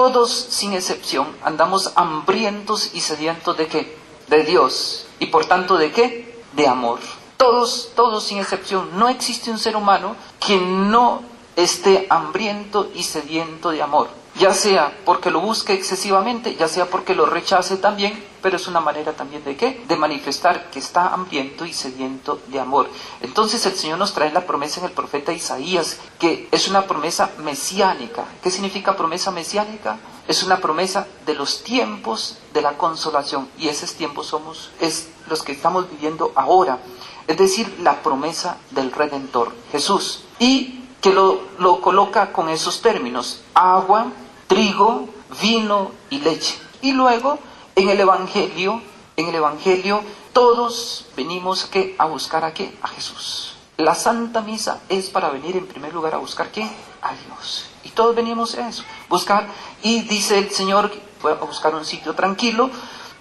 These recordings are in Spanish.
todos sin excepción andamos hambrientos y sedientos ¿de qué? De Dios. Y por tanto, ¿de qué? De amor. Todos sin excepción. No existe un ser humano que no esté hambriento y sediento de amor. Ya sea porque lo busque excesivamente, ya sea porque lo rechace también, pero es una manera también ¿de qué? De manifestar que está hambriento y sediento de amor. Entonces el Señor nos trae la promesa en el profeta Isaías, que es una promesa mesiánica. ¿Qué significa promesa mesiánica? Es una promesa de los tiempos de la consolación, y esos tiempos es los que estamos viviendo ahora. Es decir, la promesa del Redentor, Jesús. Y que lo coloca con esos términos: agua, trigo, vino y leche. Y luego, en el Evangelio, todos venimos a buscar ¿a qué? A Jesús. La Santa Misa es para venir en primer lugar a buscar ¿qué? A Dios. Y todos venimos a eso, buscar. Y dice el Señor que fue a buscar un sitio tranquilo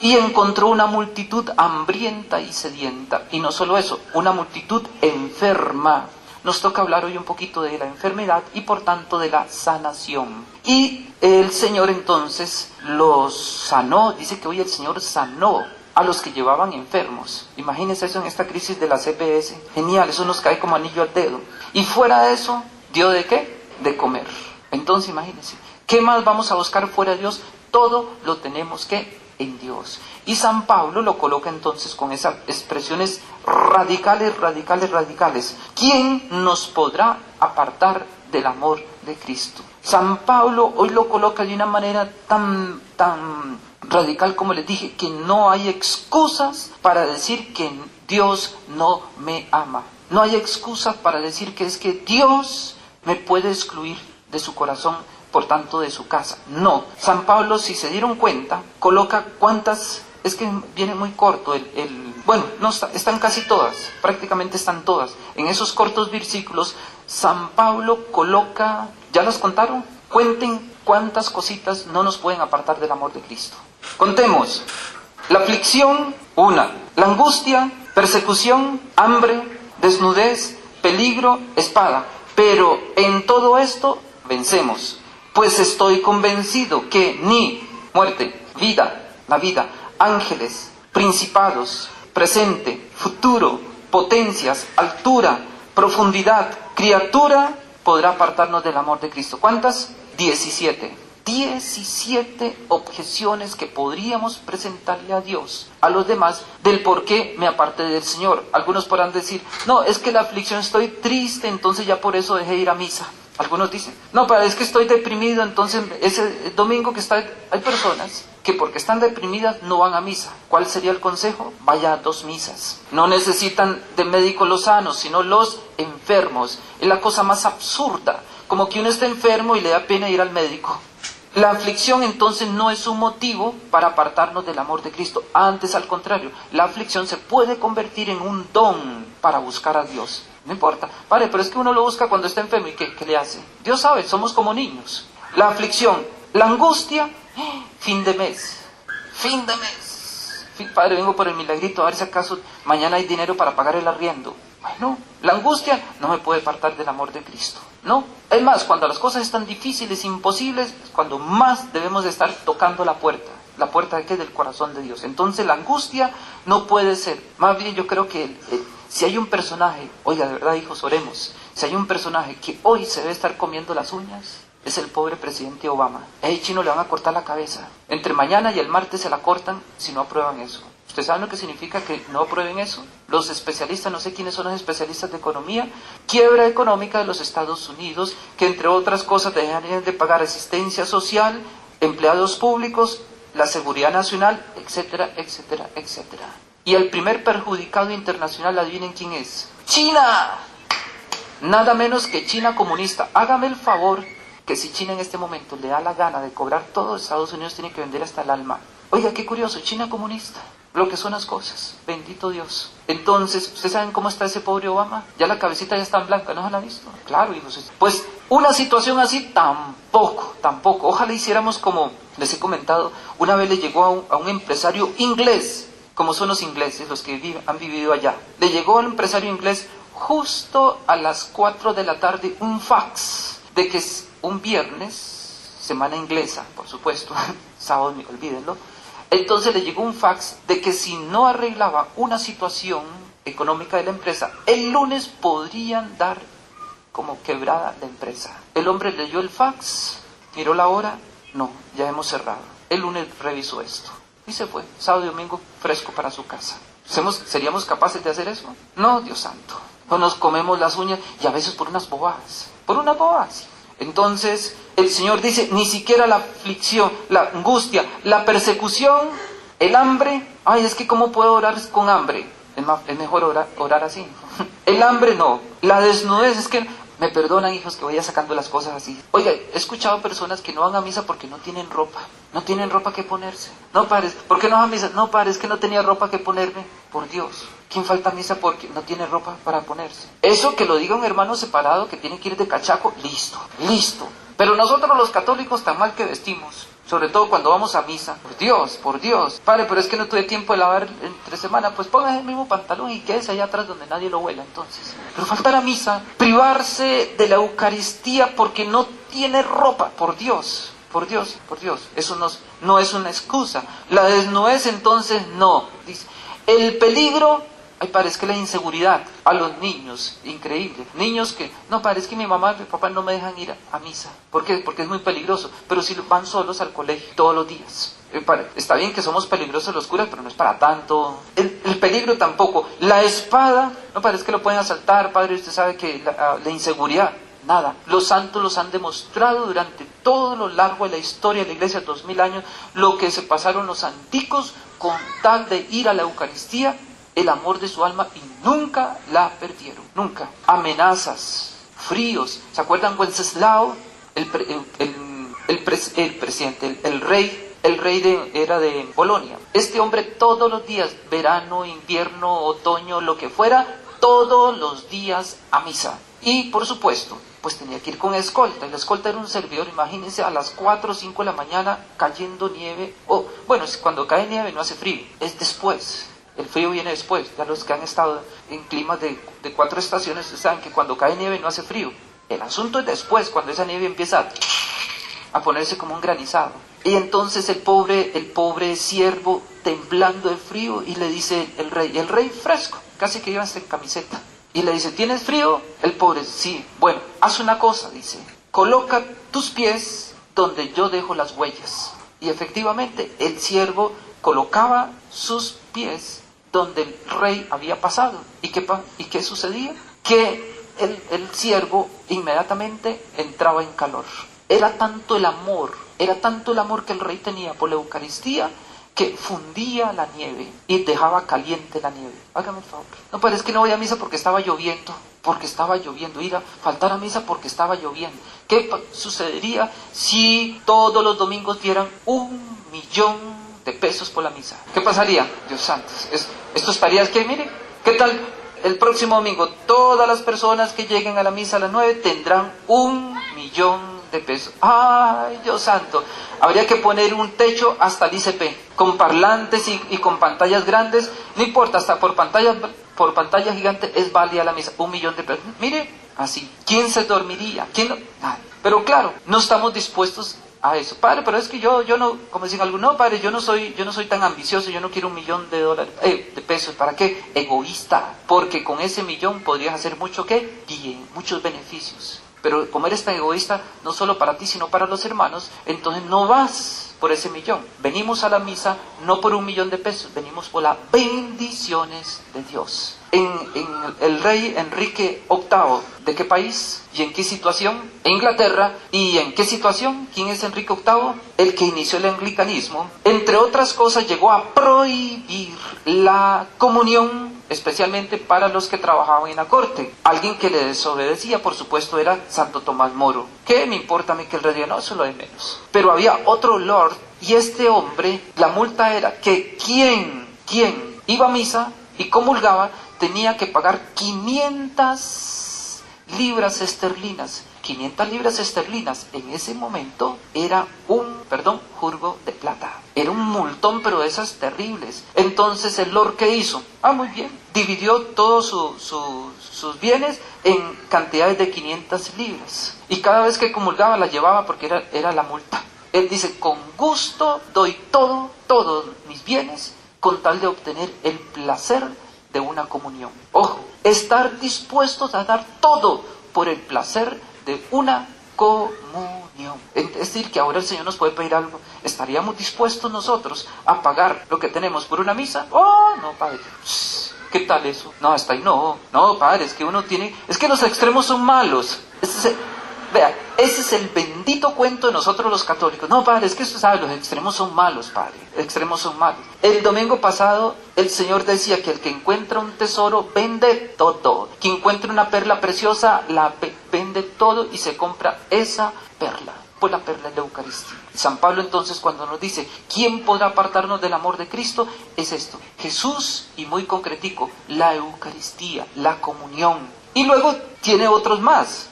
y encontró una multitud hambrienta y sedienta. Y no solo eso, una multitud enferma. Nos toca hablar hoy un poquito de la enfermedad y por tanto de la sanación. Y el Señor entonces los sanó. Dice que hoy el Señor sanó a los que llevaban enfermos. Imagínense eso en esta crisis de la CPS. Genial, eso nos cae como anillo al dedo. Y fuera de eso, ¿dio de qué? De comer. Entonces imagínense, ¿qué más vamos a buscar fuera de Dios? Todo lo tenemos que en Dios. Y San Pablo lo coloca entonces con esas expresiones radicales. ¿Quién nos podrá apartar del amor de Cristo? San Pablo hoy lo coloca de una manera tan radical como les dije, que no hay excusas para decir que Dios no me ama. No hay excusas para decir que es que Dios me puede excluir de su corazón, por tanto de su casa. No. San Pablo, si se dieron cuenta, coloca cuántas. Es que viene muy corto bueno, no están casi todas, prácticamente están todas. En esos cortos versículos, San Pablo coloca, ¿ya las contaron? Cuenten cuántas cositas no nos pueden apartar del amor de Cristo. Contemos: la aflicción, una; la angustia, persecución, hambre, desnudez, peligro, espada. Pero en todo esto vencemos, pues estoy convencido que ni muerte, la vida, ángeles, principados, presente, futuro, potencias, altura, profundidad, criatura, podrá apartarnos del amor de Cristo. ¿Cuántas? 17 objeciones que podríamos presentarle a Dios, a los demás, del por qué me aparté del Señor. Algunos podrán decir: no, es que la aflicción, estoy triste, entonces ya por eso dejé de ir a misa. Algunos dicen: no, pero es que estoy deprimido, entonces ese domingo que está... Hay personas que porque están deprimidas no van a misa. ¿Cuál sería el consejo? Vaya a 2 misas. No necesitan de médicos los sanos, sino los enfermos. Es la cosa más absurda, como que uno está enfermo y le da pena ir al médico. La aflicción entonces no es un motivo para apartarnos del amor de Cristo. Antes, al contrario, la aflicción se puede convertir en un don para buscar a Dios. No importa, vale, pero es que uno lo busca cuando está enfermo. ¿Y qué le hace? Dios sabe, somos como niños. La aflicción, la angustia, fin de mes. Padre, vengo por el milagrito, a ver si acaso mañana hay dinero para pagar el arriendo. Bueno, la angustia no me puede apartar del amor de Cristo, ¿no? Es más, cuando las cosas están difíciles, imposibles, cuando más debemos de estar tocando la puerta. ¿La puerta de qué? Del corazón de Dios. Entonces la angustia no puede ser. Más bien yo creo que si hay un personaje, oiga, de verdad, hijos, oremos. Si hay un personaje que hoy se debe estar comiendo las uñas, es el pobre presidente Obama. A ese chino le van a cortar la cabeza. Entre mañana y el martes se la cortan si no aprueban eso. ¿Ustedes saben lo que significa que no aprueben eso? Los especialistas, no sé quiénes son los especialistas de economía, quiebra económica de los Estados Unidos, que entre otras cosas dejarían de pagar asistencia social, empleados públicos, la seguridad nacional, etcétera, etcétera, etcétera. Y el primer perjudicado internacional, adivinen quién es. ¡China! Nada menos que China comunista. Hágame el favor que si China en este momento le da la gana de cobrar todo, Estados Unidos tiene que vender hasta el alma. Oiga, qué curioso, China comunista. Lo que son las cosas, bendito Dios. Entonces, ¿ustedes saben cómo está ese pobre Obama? Ya la cabecita ya está en blanca, ¿no se la han visto? Claro, hijos. Pues una situación así tampoco. Ojalá hiciéramos como les he comentado, una vez le llegó a un empresario inglés, como son los ingleses, los que han vivido allá. Le llegó al empresario inglés justo a las 4 de la tarde un fax de que un viernes semana inglesa, por supuesto, sábado, olvídenlo. Entonces le llegó un fax de que si no arreglaba una situación económica de la empresa, el lunes podrían dar como quebrada la empresa. El hombre leyó el fax, miró la hora, no, ya hemos cerrado. El lunes revisó esto y se fue, sábado y domingo fresco para su casa. ¿Seríamos capaces de hacer eso? No, Dios santo. No nos comemos las uñas y a veces por unas bobadas. Por unas bobadas. Entonces el Señor dice, ni siquiera la aflicción, la angustia, la persecución, el hambre. Ay, es que ¿cómo puedo orar con hambre? Es mejor orar así. El hambre no. La desnudez, es que me perdonan, hijos, que vaya sacando las cosas así. Oiga, he escuchado personas que no van a misa porque no tienen ropa. No tienen ropa que ponerse. No, padre, ¿por qué no van a misa? No, padre, es que no tenía ropa que ponerme. Por Dios, ¿quién falta a misa porque no tiene ropa para ponerse? Eso que lo diga un hermano separado que tiene que ir de cachaco, listo, listo. Pero nosotros los católicos tan mal que vestimos, sobre todo cuando vamos a misa. Por Dios. Padre, pero es que no tuve tiempo de lavar entre semana. Pues ponga el mismo pantalón y quédese allá atrás donde nadie lo huela entonces. Pero faltar a misa, privarse de la Eucaristía porque no tiene ropa. Por Dios. Eso no es una excusa. La desnudez entonces no. Dice, el peligro... Ay, padre, es que la inseguridad a los niños, increíble. Niños que, no, padre, es que mi mamá y mi papá no me dejan ir a misa. ¿Por qué? Porque es muy peligroso. Pero si van solos al colegio todos los días. Padre, está bien que somos peligrosos los curas, pero no es para tanto. El peligro tampoco. La espada, no, padre, es que lo pueden asaltar, padre, usted sabe que la inseguridad. Nada. Los santos los han demostrado durante todo lo largo de la historia de la iglesia, 2000 años, lo que se pasaron los anticos con tal de ir a la Eucaristía, el amor de su alma, y nunca la perdieron, nunca. Amenazas, fríos. ¿Se acuerdan Wenceslao? El rey era de Polonia. Este hombre todos los días, verano, invierno, otoño, lo que fuera, todos los días a misa. Y por supuesto, pues tenía que ir con escolta. Y la escolta era un servidor, imagínense, a las 4 o 5 de la mañana cayendo nieve. Bueno, cuando cae nieve no hace frío, es después. El frío viene después. Ya los que han estado en climas de 4 estaciones saben que cuando cae nieve no hace frío. El asunto es después, cuando esa nieve empieza a ponerse como un granizado. Y entonces el pobre siervo temblando de frío, y le dice el rey fresco, casi que iba hasta en camiseta. Y le dice, ¿tienes frío? El pobre, sí. Bueno, haz una cosa, dice, coloca tus pies donde yo dejo las huellas. Y efectivamente el siervo colocaba sus pies donde el rey había pasado. ¿Y qué sucedía? Que el siervo inmediatamente entraba en calor. Era tanto el amor que el rey tenía por la Eucaristía, que fundía la nieve y dejaba caliente la nieve. Hágame el favor. No, pero es que no voy a misa porque estaba lloviendo. Ir a faltar a misa porque estaba lloviendo. ¿Qué sucedería si todos los domingos dieran 1.000.000 de pesos por la misa? ¿Qué pasaría? Dios santo, esto estaría que, mire, ¿qué tal el próximo domingo? Todas las personas que lleguen a la misa a las 9 tendrán 1.000.000 de pesos. ¡Ay, Dios santo! Habría que poner un techo hasta el ICP, con parlantes y con pantallas grandes. No importa, hasta por pantalla gigante es válida la misa. 1.000.000 de pesos. Mire, así. ¿Quién se dormiría? ¿Quién no? Nadie. Pero claro, no estamos dispuestos a eso. Padre, pero es que yo no, como dicen algunos, no, padre, yo no soy tan ambicioso, yo no quiero $1.000.000 de pesos. ¿Para qué? Egoísta. Porque con ese 1.000.000 podrías hacer mucho, ¿qué? Bien, muchos beneficios. Pero como eres tan egoísta, no solo para ti, sino para los hermanos, entonces no vas por ese 1.000.000. Venimos a la misa no por 1.000.000 de pesos, venimos por las bendiciones de Dios. El rey Enrique VIII, ¿de qué país? ¿Y en qué situación? Inglaterra. ¿Y en qué situación? ¿Quién es Enrique VIII? El que inició el anglicanismo. Entre otras cosas, llegó a prohibir la comunión, especialmente para los que trabajaban en la corte. Alguien que le desobedecía, por supuesto, era Santo Tomás Moro. ¿Qué me importa a mí que el rey diga? No, eso es lo de menos. Pero había otro lord, y este hombre, la multa era que quien iba a misa y comulgaba, tenía que pagar 500 libras esterlinas. 500 libras esterlinas en ese momento era jurgo de plata. Era un multón, pero de esas terribles. Entonces el lord, ¿qué hizo? Muy bien. dividió todos sus bienes en cantidades de 500 libras. Y cada vez que comulgaba la llevaba porque era la multa. Él dice, con gusto doy todos mis bienes con tal de obtener el placer de una comunión. Ojo, estar dispuestos a dar todo por el placer de una comunión. Es decir, que ahora el Señor nos puede pedir algo. ¿Estaríamos dispuestos nosotros a pagar lo que tenemos por una misa? Oh, no, Padre. ¿Qué tal eso? No, hasta ahí no. No, Padre, es que uno tiene... Es que los extremos son malos. Vea, ese es el bendito cuento de nosotros los católicos. No, Padre, es que usted sabe, los extremos son malos, Padre. Extremos son malos. El domingo pasado, el Señor decía que el que encuentra un tesoro, vende todo. Quien encuentra una perla preciosa, la vende todo y se compra esa perla. Pues la perla es la Eucaristía. San Pablo entonces cuando nos dice, ¿quién podrá apartarnos del amor de Cristo? Es esto, Jesús, y muy concretico, la Eucaristía, la comunión. Y luego tiene otros más.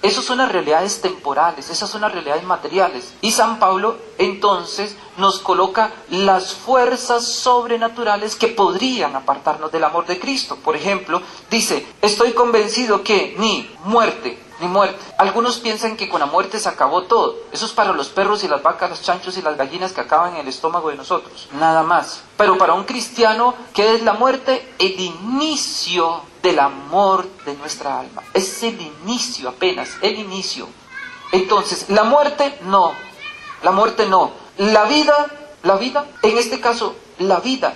Esas son las realidades temporales, esas son las realidades materiales. Y San Pablo entonces nos coloca las fuerzas sobrenaturales que podrían apartarnos del amor de Cristo. Por ejemplo, dice, estoy convencido que ni muerte. Algunos piensan que con la muerte se acabó todo. Eso es para los perros y las vacas, los chanchos y las gallinas que acaban en el estómago de nosotros. Nada más. Pero para un cristiano, ¿qué es la muerte? El inicio del amor de nuestra alma. Es el inicio apenas, el inicio. Entonces, la muerte no. La muerte no. La vida, en este caso,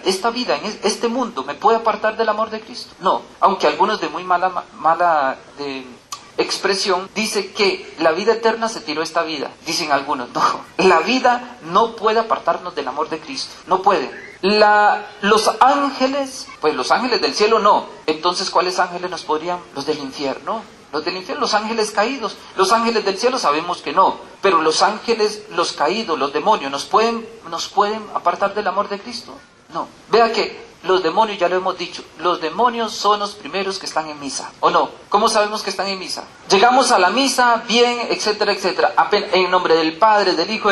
esta vida en este mundo, ¿me puede apartar del amor de Cristo? No. Aunque algunos de muy mala expresión dice que la vida eterna se tiró esta vida. Dicen algunos, no, la vida no puede apartarnos del amor de Cristo, no puede. Los ángeles, pues los ángeles del cielo no. Entonces, ¿cuáles ángeles nos podrían? Los del infierno. Los del infierno, los ángeles caídos. Los ángeles del cielo sabemos que no, pero los ángeles, los caídos, los demonios, ¿nos pueden apartar del amor de Cristo? No. Vea que los demonios, ya lo hemos dicho, los demonios son los primeros que están en misa, ¿o no? ¿Cómo sabemos que están en misa? Llegamos a la misa, bien, etcétera, etcétera. En nombre del Padre, del Hijo,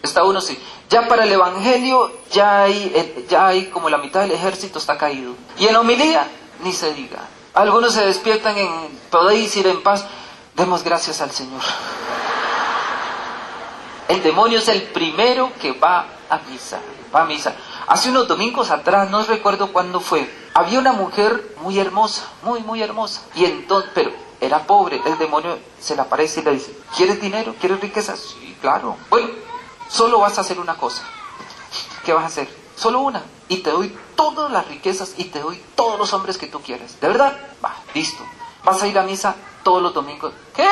está uno así. Ya para el Evangelio, ya hay como la mitad del ejército está caído. Y en homilía, ni se diga. Algunos se despiertan podéis ir en paz, demos gracias al Señor. El demonio es el primero que va a misa. Hace unos domingos atrás, no recuerdo cuándo fue, había una mujer muy hermosa, muy hermosa. Y entonces, pero era pobre, el demonio se le aparece y le dice, ¿quieres dinero? ¿Quieres riqueza? Sí, claro. Bueno, solo vas a hacer una cosa. ¿Qué vas a hacer? Solo una. Y te doy todas las riquezas y te doy todos los hombres que tú quieres. ¿De verdad? Va, listo. Vas a ir a misa todos los domingos. ¿Qué?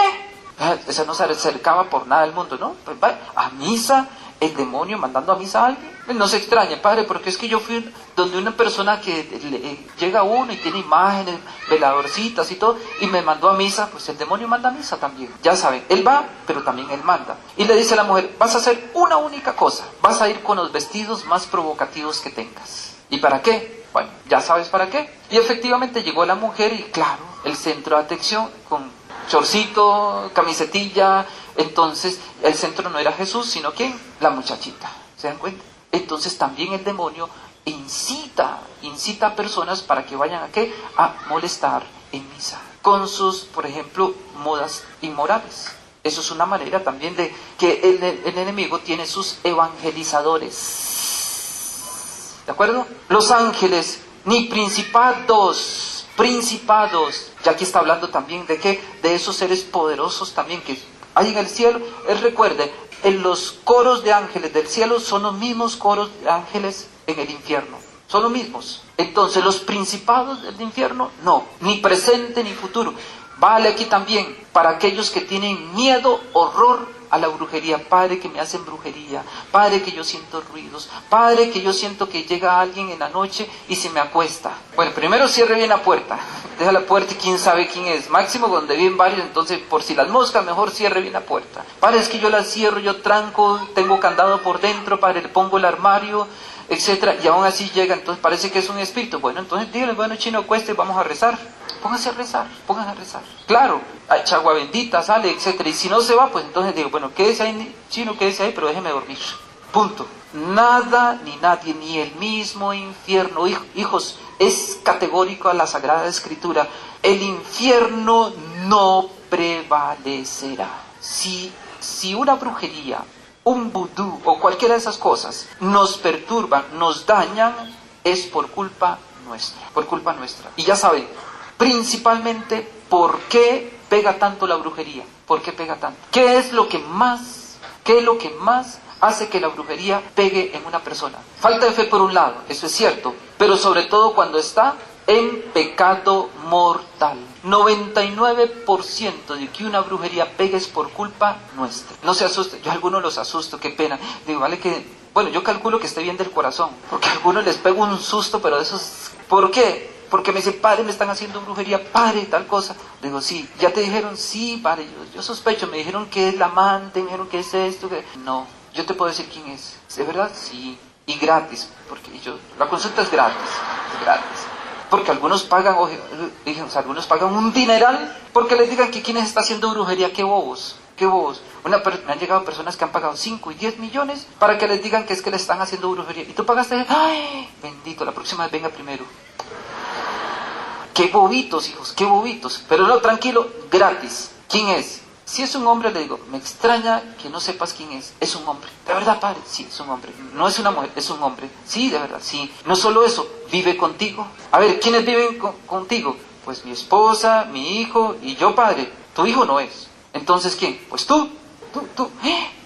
Esa no se acercaba por nada del mundo, ¿no? Pues va a misa. El demonio mandando a misa a alguien. No se extrañe, Padre, porque es que yo fui donde una persona que llega uno y tiene imágenes, veladorcitas y todo, y me mandó a misa. Pues el demonio manda a misa también. Ya saben, él va, pero también él manda. Y le dice a la mujer, vas a hacer una única cosa. Vas a ir con los vestidos más provocativos que tengas. ¿Y para qué? Bueno, ya sabes para qué. Y efectivamente llegó la mujer y claro, el centro de atención con chorcito, camisetilla. Entonces el centro no era Jesús, sino ¿quién? La muchachita. ¿Se dan cuenta? Entonces también el demonio incita a personas para que vayan ¿a qué? A molestar en misa. Con sus, por ejemplo, modas inmorales. Eso es una manera también de que el enemigo tiene sus evangelizadores. ¿De acuerdo? Los ángeles, ni principados, ya aquí está hablando también de qué, de esos seres poderosos también que hay en el cielo. Él recuerde, en los coros de ángeles del cielo son los mismos coros de ángeles en el infierno, son los mismos. Entonces los principados del infierno, no, ni presente ni futuro. Vale aquí también para aquellos que tienen miedo, horror a la brujería. Padre, que me hacen brujería. Padre, que yo siento ruidos. Padre, que yo siento que llega alguien en la noche y se me acuesta. Bueno, primero cierre bien la puerta. Deja la puerta y quién sabe quién es. Máximo donde viven varios, entonces por si las moscas, mejor cierre bien la puerta. Padre, es que yo la cierro, yo tranco, tengo candado por dentro, Padre, le pongo el armario, etcétera, y aún así llega, entonces parece que es un espíritu. Bueno, entonces dígale, bueno, chino, cueste, vamos a rezar. Pónganse a rezar. Claro, echa agua bendita, sale, etcétera. Y si no se va, pues entonces digo, bueno, quédese ahí, chino, quédese ahí, pero déjeme dormir. Punto. Nada ni nadie, ni el mismo infierno. Hijos, es categórico a la Sagrada Escritura. El infierno no prevalecerá. Si una brujería, un vudú o cualquiera de esas cosas nos perturban, nos dañan, es por culpa nuestra. Por culpa nuestra. Y ya saben, principalmente, ¿por qué pega tanto la brujería? ¿Por qué pega tanto? ¿Qué es lo que más hace que la brujería pegue en una persona? Falta de fe por un lado, eso es cierto, pero sobre todo cuando está en pecado mortal. 99% de que una brujería pegue es por culpa nuestra. No se asuste, yo a algunos los asusto, qué pena. Digo, vale que, bueno, yo calculo que esté bien del corazón, porque a algunos les pego un susto, pero eso es... ¿Por qué? Porque me dicen, padre, me están haciendo brujería, padre, tal cosa. Digo, sí, ¿ya te dijeron? Sí, padre, yo sospecho, me dijeron que es la amante, me dijeron que es esto, que... No, yo te puedo decir quién es. ¿De verdad? Sí. Y gratis, porque la consulta es gratis, Porque algunos pagan, algunos pagan un dineral porque les digan que quienes está haciendo brujería, qué bobos. Me han llegado personas que han pagado 5 y 10 millones para que les digan que es que le están haciendo brujería. Y tú pagaste, ¡ay! Bendito, la próxima vez venga primero. Qué bobitos, hijos, qué bobitos. Pero no, tranquilo, gratis. ¿Quién es? Si es un hombre, le digo, me extraña que no sepas quién es. Es un hombre. ¿De verdad, padre? Sí, es un hombre. No es una mujer, es un hombre. Sí, de verdad, sí. No solo eso, vive contigo. A ver, ¿quiénes viven contigo? Pues mi esposa, mi hijo y yo, padre. Tu hijo no es. Entonces, ¿quién? Pues tú.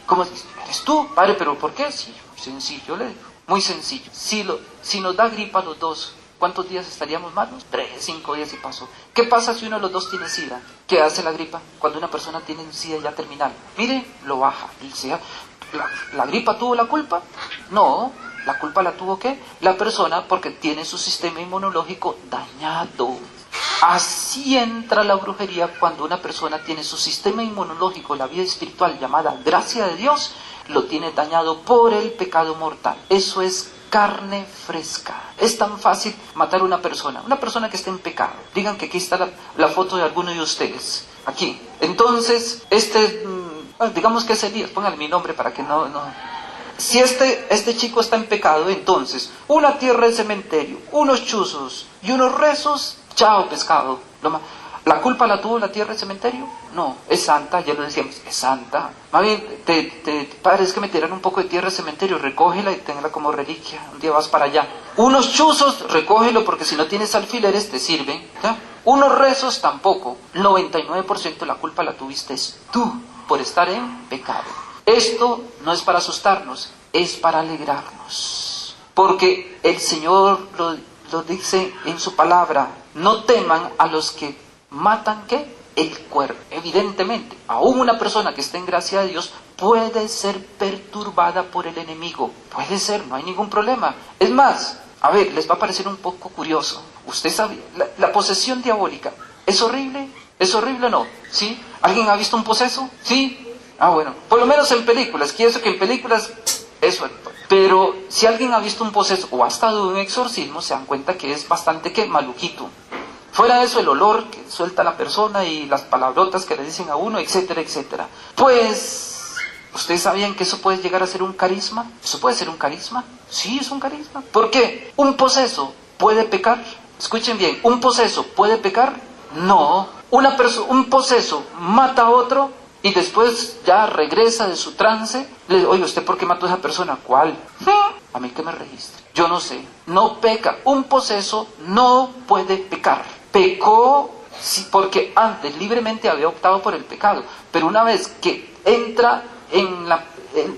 ¿Cómo eres tú, padre? ¿Pero por qué? Sí, muy sencillo, le digo. Muy sencillo. Si nos da gripa a los dos, ¿cuántos días estaríamos malos? 3, 5 días y pasó. ¿Qué pasa si uno de los dos tiene SIDA? ¿Qué hace la gripa? Cuando una persona tiene un SIDA ya terminal. Mire, lo baja. ¿La gripa tuvo la culpa? No. ¿La culpa la tuvo qué? La persona, porque tiene su sistema inmunológico dañado. Así entra la brujería cuando una persona tiene su sistema inmunológico, la vida espiritual llamada gracia de Dios, lo tiene dañado por el pecado mortal. Eso es carne fresca. Es tan fácil matar a una persona que está en pecado. Digan que aquí está la foto de alguno de ustedes, aquí. Entonces, digamos que es Elías, pónganle mi nombre para que no... Si este chico está en pecado, entonces, una tierra de cementerio, unos chuzos y unos rezos, chao pescado. ¿La culpa la tuvo la tierra de cementerio? No, es santa, ya lo decíamos, es santa. Más bien, padre, es que me tiran un poco de tierra de cementerio, recógela y tenla como reliquia, un día vas para allá. Unos chuzos, recógelo porque si no tienes alfileres te sirven, ¿ya? Unos rezos tampoco. 99% la culpa la tuviste tú por estar en pecado. Esto no es para asustarnos, es para alegrarnos. Porque el Señor lo dice en su palabra, no teman a los que matan, ¿qué? El cuerpo. Evidentemente, aún una persona que esté en gracia de Dios puede ser perturbada por el enemigo. Puede ser, no hay ningún problema. Es más, a ver, les va a parecer un poco curioso. Usted sabe, la posesión diabólica, ¿es horrible? ¿Es horrible o no? ¿Sí? ¿Alguien ha visto un poseso? ¿Sí? Ah, bueno, por lo menos en películas, quiero que en películas, eso. Pero si alguien ha visto un poseso o ha estado en un exorcismo, se dan cuenta que es bastante maluquito. Fuera de eso, el olor que suelta la persona y las palabrotas que le dicen a uno, etcétera, etcétera. Pues, ¿ustedes sabían que eso puede llegar a ser un carisma? ¿Eso puede ser un carisma? Sí, es un carisma. ¿Por qué? ¿Un poseso puede pecar? Escuchen bien, ¿un poseso puede pecar? No. Un poseso mata a otro y después ya regresa de su trance. Le digo, oye, ¿usted por qué mató a esa persona? ¿Cuál? A mí que me registre. Yo no sé. No peca. Un poseso no puede pecar. Pecó porque antes libremente había optado por el pecado. Pero una vez que el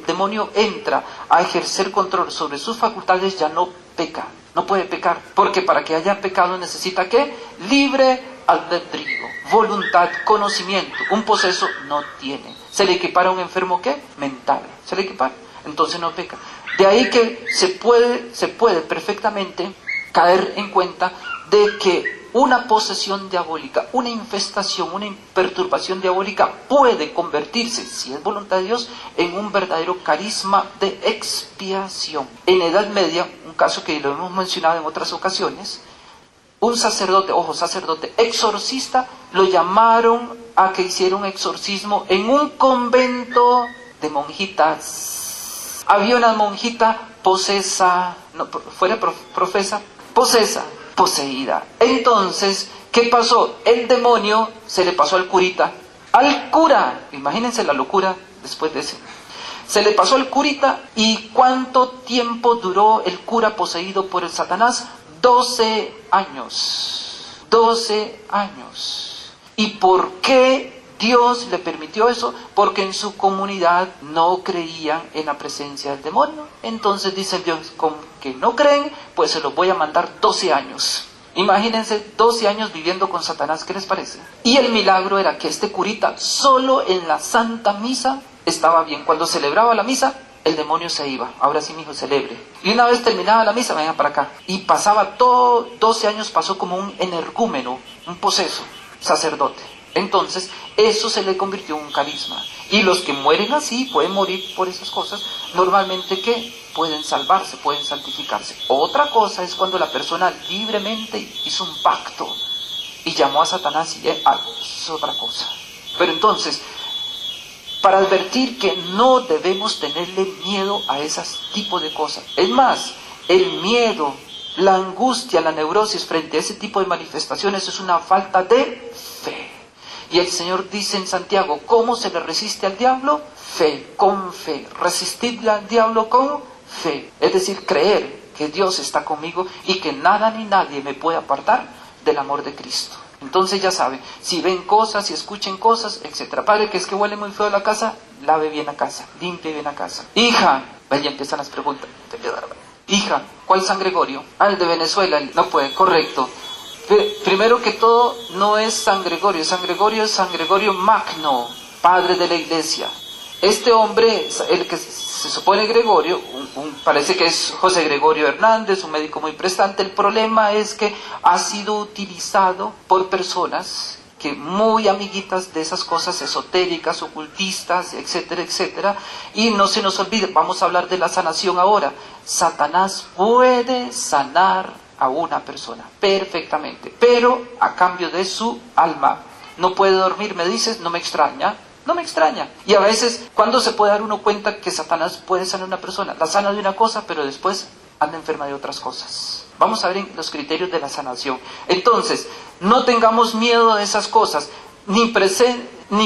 demonio entra a ejercer control sobre sus facultades, ya no peca. No puede pecar. Porque para que haya pecado necesita ¿qué? Libre albedrío, voluntad, conocimiento. Un poseso no tiene. ¿Se le equipara a un enfermo qué? Mental. ¿Se le equipara? Entonces no peca. De ahí que se puede perfectamente caer en cuenta de que una posesión diabólica, una infestación, una perturbación diabólica puede convertirse, si es voluntad de Dios, en un verdadero carisma de expiación. En la Edad Media, un caso que lo hemos mencionado en otras ocasiones, un sacerdote, exorcista, lo llamaron a que hiciera un exorcismo en un convento de monjitas. Había una monjita posesa, no, fuera profesa, poseída. Entonces, ¿qué pasó? El demonio se le pasó al curita. Al cura, imagínense la locura después de eso. Se le pasó al curita, ¿y cuánto tiempo duró el cura poseído por el Satanás? 12 años. 12 años. ¿Y por qué Dios le permitió eso? Porque en su comunidad no creían en la presencia del demonio. Entonces dice Dios, como que no creen, pues se los voy a mandar 12 años. Imagínense 12 años viviendo con Satanás, ¿qué les parece? Y el milagro era que este curita solo en la Santa Misa estaba bien. Cuando celebraba la misa, el demonio se iba. Ahora sí, mi hijo, celebre. Y una vez terminaba la misa, vengan para acá. Y pasaba todo, 12 años pasó como un energúmeno, un poseso, sacerdote. Entonces, eso se le convirtió en un carisma. Y los que mueren así, pueden morir por esas cosas, normalmente, ¿qué? Pueden salvarse, pueden santificarse. Otra cosa es cuando la persona libremente hizo un pacto y llamó a Satanás y es otra cosa. Pero entonces, para advertir que no debemos tenerle miedo a ese tipo de cosas. Es más, el miedo, la angustia, la neurosis frente a ese tipo de manifestaciones es una falta de fe. Y el Señor dice en Santiago, ¿cómo se le resiste al diablo? Fe, con fe. Resistidle al diablo con fe. Es decir, creer que Dios está conmigo y que nada ni nadie me puede apartar del amor de Cristo. Entonces ya saben, si ven cosas, si escuchen cosas, etc. Padre, que es que huele muy feo la casa, lave bien la casa, limpie bien la casa. Hija, ya empiezan las preguntas. Hija, ¿cuál San Gregorio? Ah, el de Venezuela. No puede, correcto. Primero que todo, no es San Gregorio es San Gregorio Magno, padre de la iglesia. Este hombre, el que se supone Gregorio, parece que es José Gregorio Hernández, un médico muy prestante. El problema es que ha sido utilizado por personas que muy amiguitas de esas cosas esotéricas, ocultistas, etcétera, etcétera. Y no se nos olvide, vamos a hablar de la sanación ahora. Satanás puede sanar a una persona perfectamente, pero a cambio de su alma. No puede dormir, me dices, no me extraña. No me extraña. Y a veces, ¿cuándo se puede dar uno cuenta que Satanás puede sanar a una persona? La sana de una cosa, pero después anda enferma de otras cosas. Vamos a ver en los criterios de la sanación. Entonces, no tengamos miedo de esas cosas, ni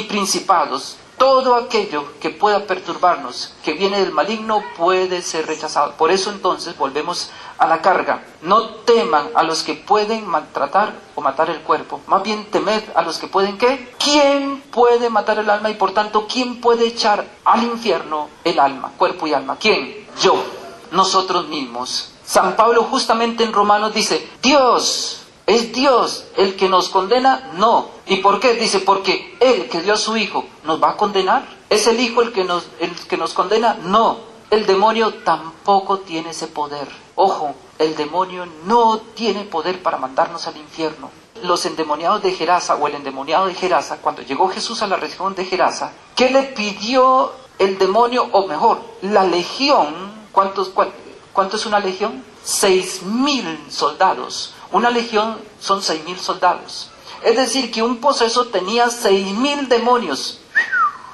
principados. Todo aquello que pueda perturbarnos, que viene del maligno, puede ser rechazado. Por eso entonces volvemos a la carga. No teman a los que pueden maltratar o matar el cuerpo. Más bien temed a los que pueden, ¿qué? ¿Quién puede matar el alma? Y por tanto, ¿quién puede echar al infierno el alma, cuerpo y alma? ¿Quién? Yo. Nosotros mismos. San Pablo justamente en Romanos dice, Dios. ¿Es Dios el que nos condena? No. ¿Y por qué? Dice, porque Él que dio a su Hijo, ¿nos va a condenar? ¿Es el Hijo el que nos condena? No. El demonio tampoco tiene ese poder. Ojo, el demonio no tiene poder para mandarnos al infierno. Los endemoniados de Gerasa, o el endemoniado de Gerasa, cuando llegó Jesús a la región de Gerasa, ¿qué le pidió el demonio? O mejor, la legión. ¿Cuánto es una legión? 6.000 soldados. Una legión son 6.000 soldados. Es decir, que un poseso tenía 6.000 demonios.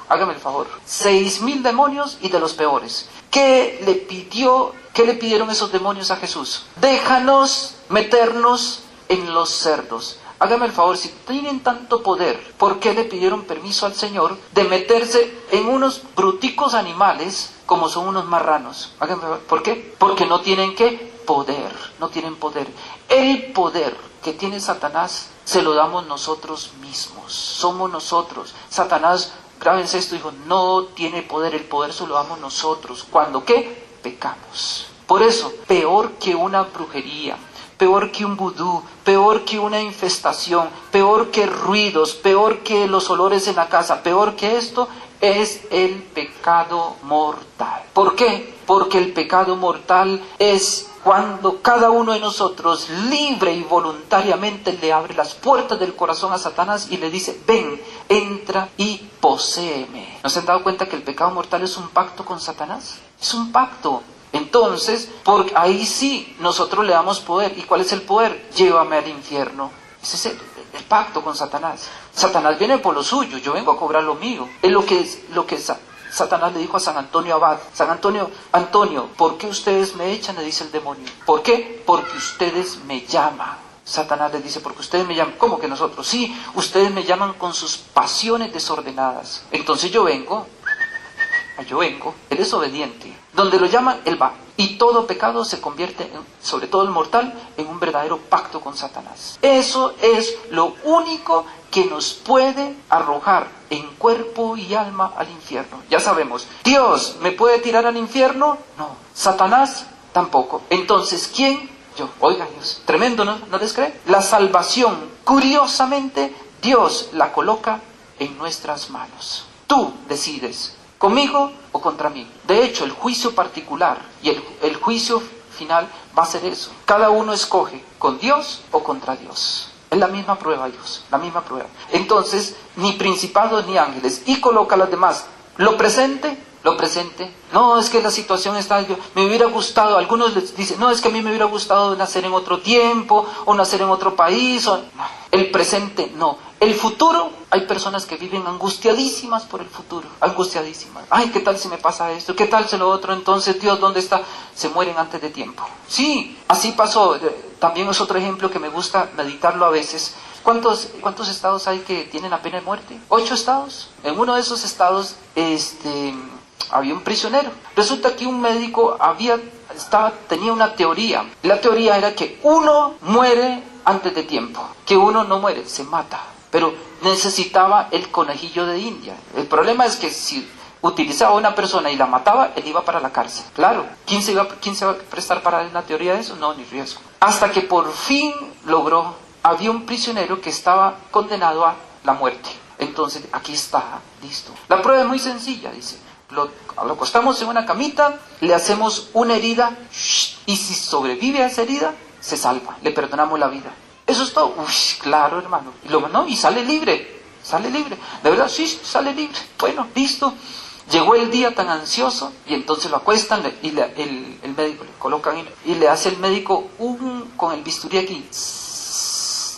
Hágame el favor. 6.000 demonios y de los peores. ¿Qué le pidieron esos demonios a Jesús? Déjanos meternos en los cerdos. Hágame el favor, si tienen tanto poder, ¿por qué le pidieron permiso al Señor de meterse en unos bruticos animales como son unos marranos? Hágame el favor. ¿Por qué? Porque no tienen ¿qué? Poder. No tienen poder. El poder que tiene Satanás se lo damos nosotros mismos. Somos nosotros. Satanás, grábense esto, dijo, no tiene poder. El poder se lo damos nosotros. ¿Cuándo qué? Pecamos. Por eso, peor que una brujería, peor que un vudú, peor que una infestación, peor que ruidos, peor que los olores en la casa, peor que esto, es el pecado mortal. ¿Por qué? Porque el pecado mortal es cuando cada uno de nosotros, libre y voluntariamente, le abre las puertas del corazón a Satanás y le dice, ven, entra y poséeme. ¿No se han dado cuenta que el pecado mortal es un pacto con Satanás? Es un pacto. Entonces, porque ahí sí nosotros le damos poder. ¿Y cuál es el poder? Llévame al infierno. Ese es el pacto con Satanás. Satanás viene por lo suyo, yo vengo a cobrar lo mío. Es lo que Satanás le dijo a San Antonio Abad, San Antonio, Antonio, ¿por qué ustedes me echan? Le dice el demonio. ¿Por qué? Porque ustedes me llaman. Satanás le dice, porque ustedes me llaman. ¿Cómo que nosotros? Sí, ustedes me llaman con sus pasiones desordenadas. Entonces yo vengo, él es obediente. Donde lo llaman, él va. Y todo pecado se convierte, sobre todo el mortal, en un verdadero pacto con Satanás. Eso es lo único que nos puede arrojar en cuerpo y alma al infierno. Ya sabemos, ¿Dios me puede tirar al infierno? No. ¿Satanás? Tampoco. Entonces, ¿quién? Yo. Oiga, Dios, tremendo, ¿no? ¿No les cree? La salvación, curiosamente, Dios la coloca en nuestras manos. Tú decides, ¿conmigo o contra mí? De hecho, el juicio particular y el juicio final va a ser eso. Cada uno escoge, ¿con Dios o contra Dios? Es la misma prueba, hijos, la misma prueba. Entonces, ni principados ni ángeles. Y coloca a las demás. Lo presente. No, es que la situación está... me hubiera gustado, algunos les dicen, no, es que a mí me hubiera gustado nacer en otro tiempo, o nacer en otro país, no. El presente, no. El futuro, hay personas que viven angustiadísimas por el futuro, angustiadísimas. Ay, ¿qué tal si me pasa esto? ¿Qué tal si lo otro? Entonces, Dios, ¿dónde está? Se mueren antes de tiempo. Sí, así pasó. También es otro ejemplo que me gusta meditarlo a veces. ¿Cuántos estados hay que tienen la pena de muerte? 8 estados. En uno de esos estados, había un prisionero. Resulta que un médico tenía una teoría. La teoría era que uno muere antes de tiempo, que uno no muere, se mata. Pero necesitaba el conejillo de India. El problema es que si utilizaba a una persona y la mataba, él iba para la cárcel. Claro, ¿quién se va a prestar para una teoría de eso? No, ni riesgo. Hasta que por fin logró, había un prisionero que estaba condenado a la muerte. Entonces, aquí está, listo. La prueba es muy sencilla, dice. Lo acostamos en una camita, le hacemos una herida, y si sobrevive a esa herida, se salva, le perdonamos la vida. Eso es todo. Claro, hermano. Y sale libre. De verdad, sí, sale libre. Bueno, listo. Llegó el día tan ansioso, y entonces lo acuestan, y el médico le colocan, y le hace el médico con el bisturí aquí.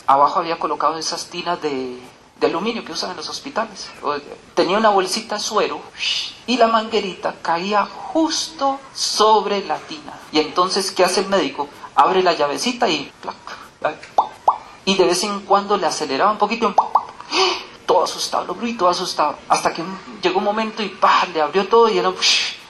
Abajo había colocado esas tinas de aluminio que usan en los hospitales. Tenía una bolsita de suero y la manguerita caía justo sobre la tina. Y entonces, ¿qué hace el médico? Abre la llavecita y ¡plac! Y de vez en cuando le aceleraba un poquito. Todo asustado, lo vi todo asustado. Hasta que llegó un momento y le abrió todo y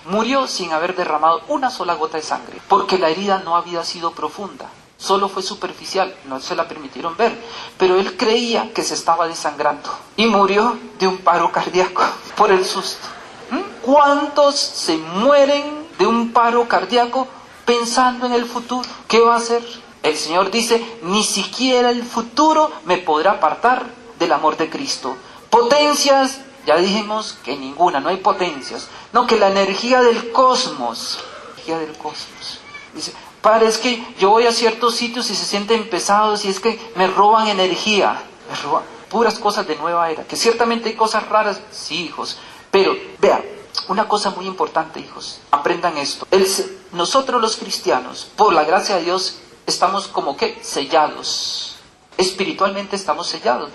murió sin haber derramado una sola gota de sangre. Porque la herida no había sido profunda. Solo fue superficial, no se la permitieron ver, pero él creía que se estaba desangrando y murió de un paro cardíaco por el susto. ¿Cuántos se mueren de un paro cardíaco pensando en el futuro? ¿Qué va a hacer? El Señor dice, ni siquiera el futuro me podrá apartar del amor de Cristo. Potencias, ya dijimos que ninguna, no hay potencias. No, que la energía del cosmos, dice, Padre, es que yo voy a ciertos sitios y se sienten pesados y es que me roban energía. Me roban puras cosas de nueva era. Que ciertamente hay cosas raras, sí, hijos. Pero, vean, una cosa muy importante, hijos. Aprendan esto. Nosotros los cristianos, por la gracia de Dios, estamos como que sellados. Espiritualmente estamos sellados.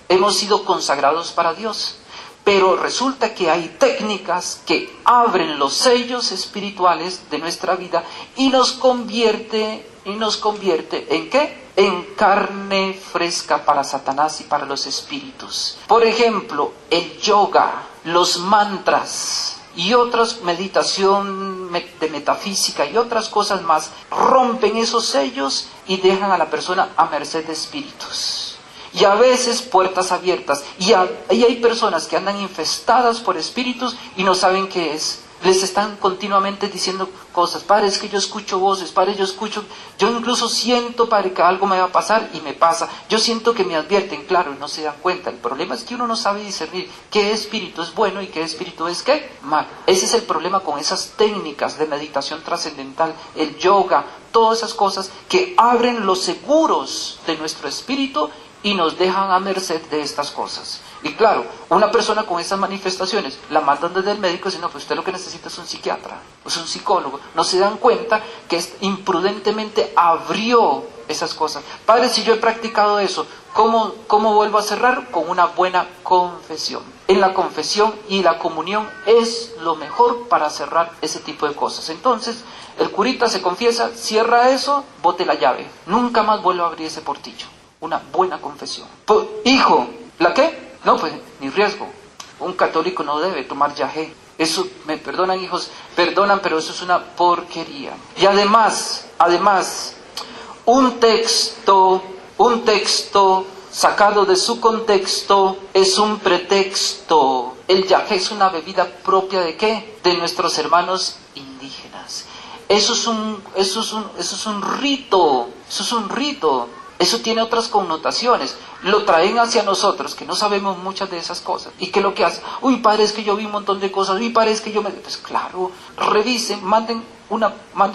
Hemos sido consagrados para Dios. Pero resulta que hay técnicas que abren los sellos espirituales de nuestra vida y nos convierte ¿en qué? En carne fresca para Satanás y para los espíritus. Por ejemplo, el yoga, los mantras y otras meditación de metafísica y otras cosas más rompen esos sellos y dejan a la persona a merced de espíritus. Y a veces puertas abiertas. Y hay personas que andan infestadas por espíritus y no saben qué es. Les están continuamente diciendo cosas. Padre, es que yo escucho voces. Padre, yo incluso siento, Padre, que algo me va a pasar y me pasa. Yo siento que me advierten, claro, y no se dan cuenta. El problema es que uno no sabe discernir qué espíritu es bueno y qué espíritu es ¿qué? Mal. Ese es el problema con esas técnicas de meditación trascendental, el yoga, todas esas cosas que abren los seguros de nuestro espíritu y nos dejan a merced de estas cosas. Y claro, una persona con esas manifestaciones la mandan desde el médico y dicen, no, pues usted lo que necesita es un psiquiatra, es un psicólogo. No se dan cuenta que imprudentemente abrió esas cosas. Padre, si yo he practicado eso, ¿cómo vuelvo a cerrar? Con una buena confesión. en la confesión y la comunión es lo mejor para cerrar ese tipo de cosas. Entonces, el curita se confiesa, cierra eso, bote la llave. Nunca más vuelva a abrir ese portillo. Una buena confesión. Hijo, ¿la qué? No, pues, ni riesgo. Un católico no debe tomar yagé. Eso, me perdonan hijos, perdonan, pero eso es una porquería. Y además, un texto sacado de su contexto es un pretexto. El yagé es una bebida propia ¿de qué? De nuestros hermanos indígenas. Eso es un rito. Eso tiene otras connotaciones. Lo traen hacia nosotros, que no sabemos muchas de esas cosas. ¿Y qué es lo que hace? Uy, padre, es que yo vi un montón de cosas. Uy, padre, es que yo me... Pues claro, revisen, manden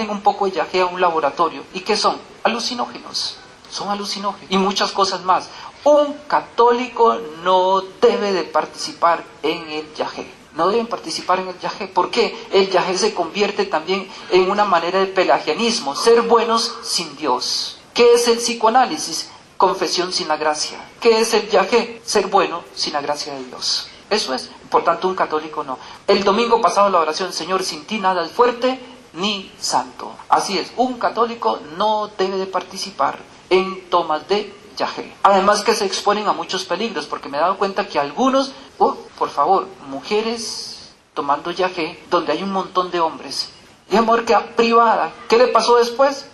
un poco de yagé a un laboratorio. ¿Y qué son? Alucinógenos. Son alucinógenos. Y muchas cosas más. Un católico no debe de participar en el yagé. No deben participar en el yagé. ¿Por qué? El yagé se convierte también en una manera de pelagianismo. Ser buenos sin Dios. ¿Qué es el psicoanálisis? Confesión sin la gracia. ¿Qué es el yagé? Ser bueno sin la gracia de Dios. Eso es. Por tanto, un católico no. El domingo pasado la oración, Señor, sin ti nada es fuerte ni santo. Así es. Un católico no debe de participar en tomas de yagé. Además que se exponen a muchos peligros, porque me he dado cuenta que algunos, por favor, mujeres tomando yagé, donde hay un montón de hombres. Y amor, queda privada. ¿Qué le pasó después?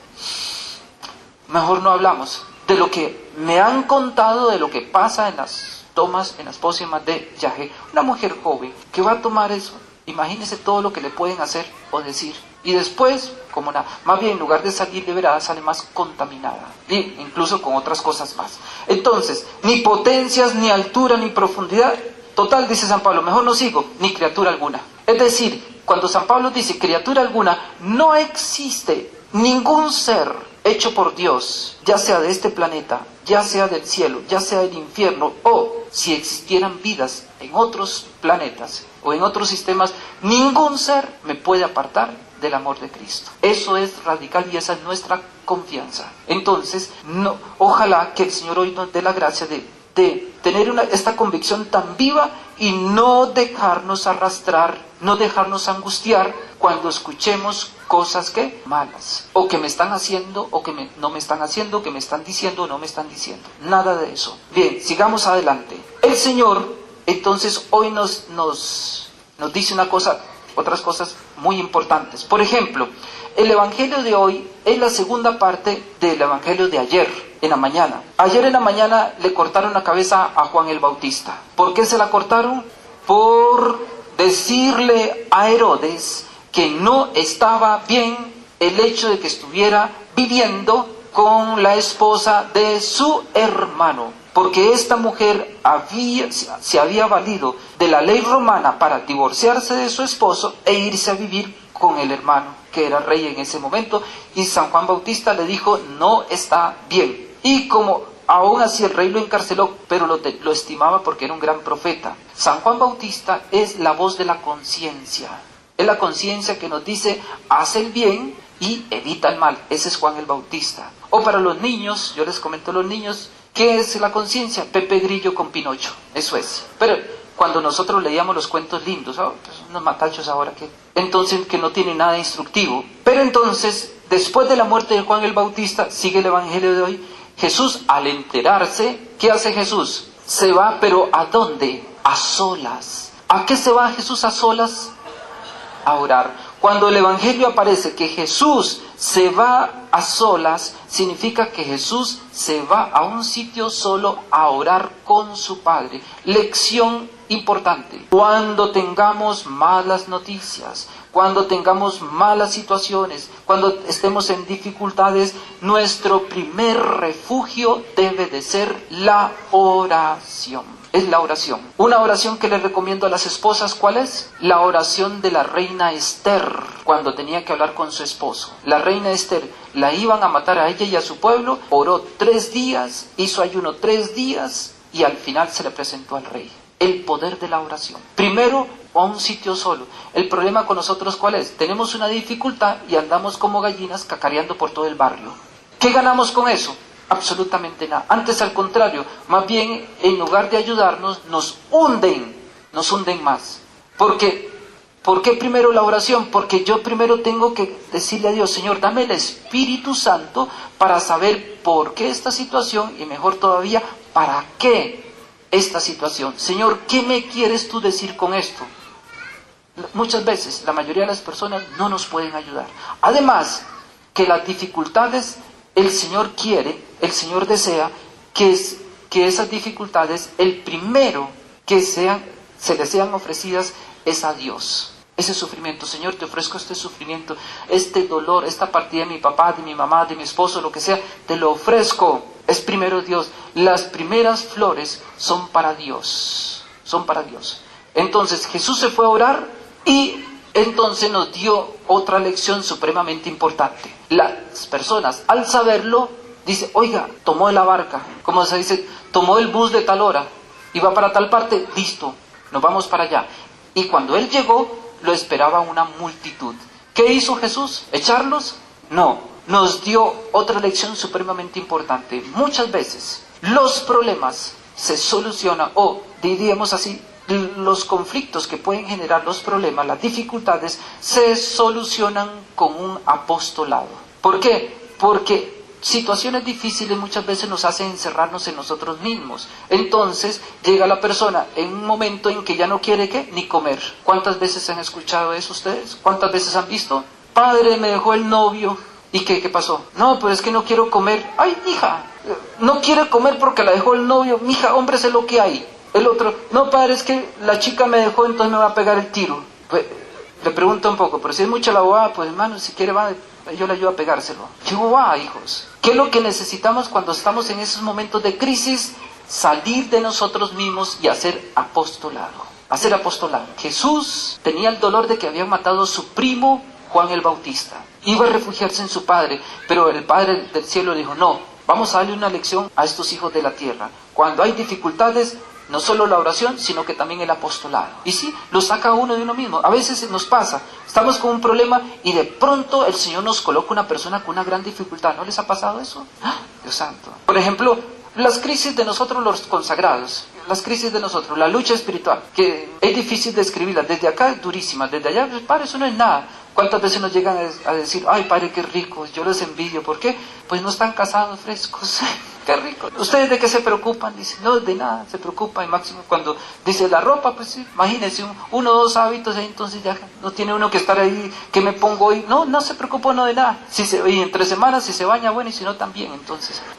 Mejor no hablamos de lo que me han contado, de lo que pasa en las tomas, en las pócimas de yagé. Una mujer joven que va a tomar eso, imagínese todo lo que le pueden hacer o decir. Y después, como más bien en lugar de salir liberada, sale más contaminada. Y incluso con otras cosas más. Entonces, ni potencias, ni altura, ni profundidad. Total, dice San Pablo, mejor no sigo, ni criatura alguna. Es decir, cuando San Pablo dice criatura alguna, no existe ningún ser hecho por Dios, ya sea de este planeta, ya sea del cielo, ya sea del infierno, o si existieran vidas en otros planetas o en otros sistemas, ningún ser me puede apartar del amor de Cristo. Eso es radical y esa es nuestra confianza. Entonces, ojalá que el Señor hoy nos dé la gracia de tener esta convicción tan viva y no dejarnos arrastrar, no dejarnos angustiar cuando escuchemos cosas que malas, o que me están haciendo, o que no me están haciendo, que me están diciendo o no me están diciendo. Nada de eso. Bien, sigamos adelante. El Señor, entonces, hoy nos dice otras cosas muy importantes. Por ejemplo, el Evangelio de hoy es la segunda parte del Evangelio de ayer, en la mañana. Ayer en la mañana le cortaron la cabeza a Juan el Bautista. ¿Por qué se la cortaron? Por decirle a Herodes que no estaba bien el hecho de que estuviera viviendo con la esposa de su hermano, porque esta mujer se había valido de la ley romana para divorciarse de su esposo e irse a vivir con el hermano, que era rey en ese momento, y San Juan Bautista le dijo, no está bien. Y como aún así el rey lo encarceló, pero lo estimaba porque era un gran profeta. San Juan Bautista es la voz de la conciencia. Es la conciencia que nos dice, haz el bien y evita el mal. Ese es Juan el Bautista. O para los niños, yo les comento a los niños, ¿qué es la conciencia? Pepe Grillo con Pinocho. Eso es. Pero cuando nosotros leíamos los cuentos lindos, pues unos matachos ahora entonces que no tienen nada instructivo. Pero entonces, después de la muerte de Juan el Bautista, sigue el Evangelio de hoy. Jesús, al enterarse, ¿qué hace Jesús? Se va, pero ¿a dónde? A solas. ¿A qué se va Jesús a solas? A orar. Cuando el Evangelio aparece que Jesús se va a solas, significa que Jesús se va a un sitio solo a orar con su Padre. Lección importante. Cuando tengamos malas noticias, cuando tengamos malas situaciones, cuando estemos en dificultades, nuestro primer refugio debe de ser la oración. Es la oración. Una oración que les recomiendo a las esposas, ¿cuál es? La oración de la reina Esther, cuando tenía que hablar con su esposo. La reina Esther, la iban a matar a ella y a su pueblo, oró 3 días, hizo ayuno 3 días y al final se le presentó al rey. El poder de la oración. Primero, a un sitio solo. El problema con nosotros, ¿cuál es? Tenemos una dificultad y andamos como gallinas cacareando por todo el barrio. ¿Qué ganamos con eso? Absolutamente nada. Antes, al contrario, más bien, en lugar de ayudarnos, nos hunden nos hunden más. ¿Por qué primero la oración? Porque yo primero tengo que decirle a Dios, Señor, dame el Espíritu Santo para saber por qué esta situación y mejor todavía, para qué esta situación. Señor, ¿qué me quieres tú decir con esto? Muchas veces la mayoría de las personas no nos pueden ayudar. Además, que las dificultades el Señor quiere, el Señor desea que esas dificultades, el primero que se le sean ofrecidas es a Dios. Ese sufrimiento, Señor, te ofrezco este sufrimiento, este dolor, esta partida de mi papá, de mi mamá, de mi esposo, lo que sea, te lo ofrezco. Es primero Dios. Las primeras flores son para Dios. Son para Dios. Entonces Jesús se fue a orar y entonces nos dio otra lección supremamente importante. Las personas, al saberlo, dicen, oiga, tomó la barca, como se dice, tomó el bus de tal hora, iba para tal parte, listo, nos vamos para allá. Y cuando él llegó, lo esperaba una multitud. ¿Qué hizo Jesús? ¿Echarlos? No, nos dio otra lección supremamente importante. Muchas veces los problemas se solucionan, o diríamos así, los conflictos que pueden generar los problemas, las dificultades, se solucionan con un apostolado. ¿Por qué? Porque situaciones difíciles muchas veces nos hacen encerrarnos en nosotros mismos. Entonces llega la persona en un momento en que ya no quiere ¿qué? Ni comer. ¿Cuántas veces han escuchado eso ustedes? ¿Cuántas veces han visto? Padre, me dejó el novio. ¿Y qué pasó? No, pero es que no quiero comer. Ay, hija, no quiere comer porque la dejó el novio. Mija, hombre, sé lo que hay. El otro, no, padre, es que la chica me dejó, entonces me va a pegar el tiro. Pues, le pregunto un poco, pero si es mucha la bobada, pues hermano, si quiere va, yo le ayudo a pegárselo. ¿Qué bobada, hijos? ¿Qué es lo que necesitamos cuando estamos en esos momentos de crisis? Salir de nosotros mismos y hacer apostolado. Hacer apostolado. Jesús tenía el dolor de que habían matado a su primo Juan el Bautista. Iba a refugiarse en su padre, pero el Padre del cielo le dijo, no, vamos a darle una lección a estos hijos de la tierra. Cuando hay dificultades, no solo la oración, sino que también el apostolado. Y sí, lo saca uno de uno mismo. A veces nos pasa, estamos con un problema y de pronto el Señor nos coloca una persona con una gran dificultad. ¿No les ha pasado eso? ¡Ah, Dios santo! Por ejemplo, las crisis de nosotros los consagrados, las crisis de nosotros, la lucha espiritual, que es difícil describirla. Desde acá es durísima, desde allá, pues, padre, eso no es nada. ¿Cuántas veces nos llegan a decir, ay, padre, qué ricos, yo les envidio? ¿Por qué? Pues no están casados, frescos. Qué rico. ¿Ustedes de qué se preocupan? Dicen, no, de nada, se preocupa. Y máximo cuando dice la ropa, pues sí, imagínense, uno o dos hábitos, entonces ya no tiene uno que estar ahí, ¿qué me pongo hoy? No se preocupa uno de nada. Y en 3 semanas, si se baña, bueno, y si no, también.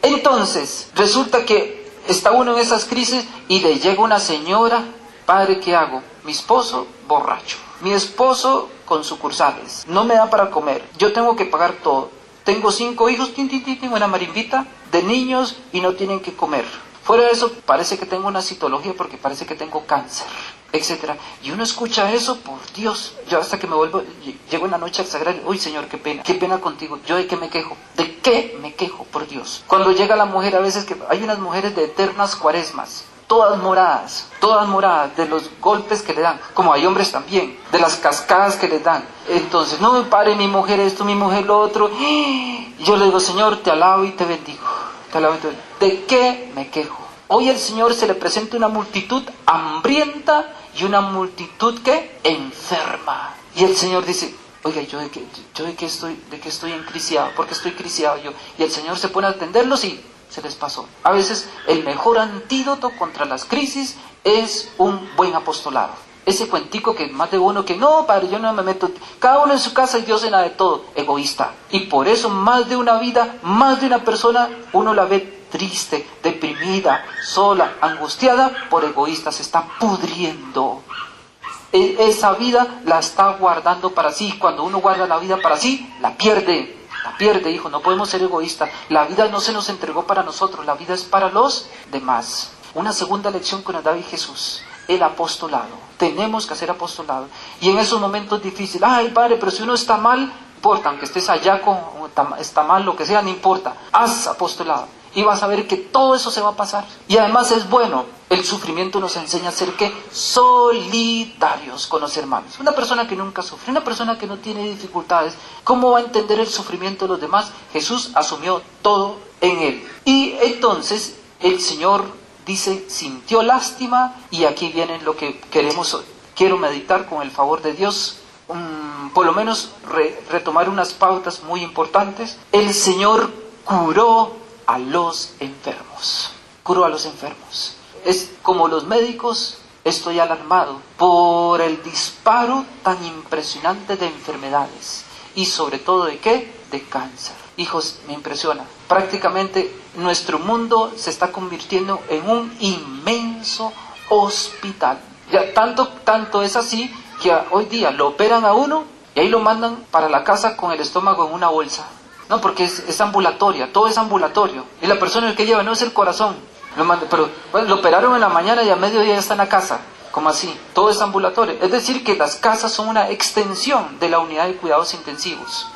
Entonces, resulta que está uno en esas crisis y le llega una señora, padre, ¿qué hago? Mi esposo, borracho. Mi esposo, con sucursales. No me da para comer. Yo tengo que pagar todo. Tengo 5 hijos, una marimbita de niños y no tienen que comer. Fuera de eso, parece que tengo una citología porque parece que tengo cáncer, etc. Y uno escucha eso, por Dios. Yo hasta que llego en la noche a exagerar, uy, Señor, qué pena contigo. ¿Yo de qué me quejo? ¿De qué me quejo, por Dios? Cuando llega la mujer, a veces que hay unas mujeres de eternas cuaresmas, todas moradas, de los golpes que le dan, como hay hombres también, de las cascadas que les dan. Entonces, no, padre, mi mujer esto, mi mujer lo otro. Yo le digo, Señor, te alabo y te bendigo. ¿De qué me quejo? Hoy al Señor se le presenta una multitud hambrienta y una multitud que enferma. Y el Señor dice, oiga, ¿yo de qué estoy encrisiado? ¿Por qué estoy crisiado yo? Y el Señor se pone a atenderlos y se les pasó. A veces el mejor antídoto contra las crisis es un buen apostolado. Ese cuentico que más de uno que no, padre, yo no me meto, cada uno en su casa y Dios en la de todo, egoísta. Y por eso más de una vida, más de una persona, uno la ve triste, deprimida, sola, angustiada, por egoísta, se está pudriendo. Esa vida la está guardando para sí. Cuando uno guarda la vida para sí, la pierde, hijo. No podemos ser egoístas. La vida no se nos entregó para nosotros, la vida es para los demás. Una segunda lección que nos da Jesús, el apostolado. Tenemos que hacer apostolado. Y en esos momentos difíciles, ay, padre, pero si uno está mal, no importa, aunque estés allá está mal, lo que sea, no importa. Haz apostolado. Y vas a ver que todo eso se va a pasar. Y además es bueno. El sufrimiento nos enseña a ser ¿qué? Solidarios con los hermanos. Una persona que nunca sufre, una persona que no tiene dificultades, ¿cómo va a entender el sufrimiento de los demás? Jesús asumió todo en él. Y entonces el Señor dice, sintió lástima, y aquí viene lo que quiero meditar con el favor de Dios, por lo menos retomar unas pautas muy importantes. El Señor curó a los enfermos, curó a los enfermos. Es como los médicos, estoy alarmado por el disparo tan impresionante de enfermedades, y sobre todo ¿de qué? De cáncer. Hijos, me impresiona. Prácticamente nuestro mundo se está convirtiendo en un inmenso hospital. Ya tanto es así que hoy día lo operan a uno y ahí lo mandan para la casa con el estómago en una bolsa. No, porque es ambulatoria, todo es ambulatorio. Y la persona que lleva no es el corazón. Pero bueno, lo operaron en la mañana y a mediodía ya está en la casa. ¿Cómo así? Todo es ambulatorio. Es decir, que las casas son una extensión de la unidad de cuidados intensivos.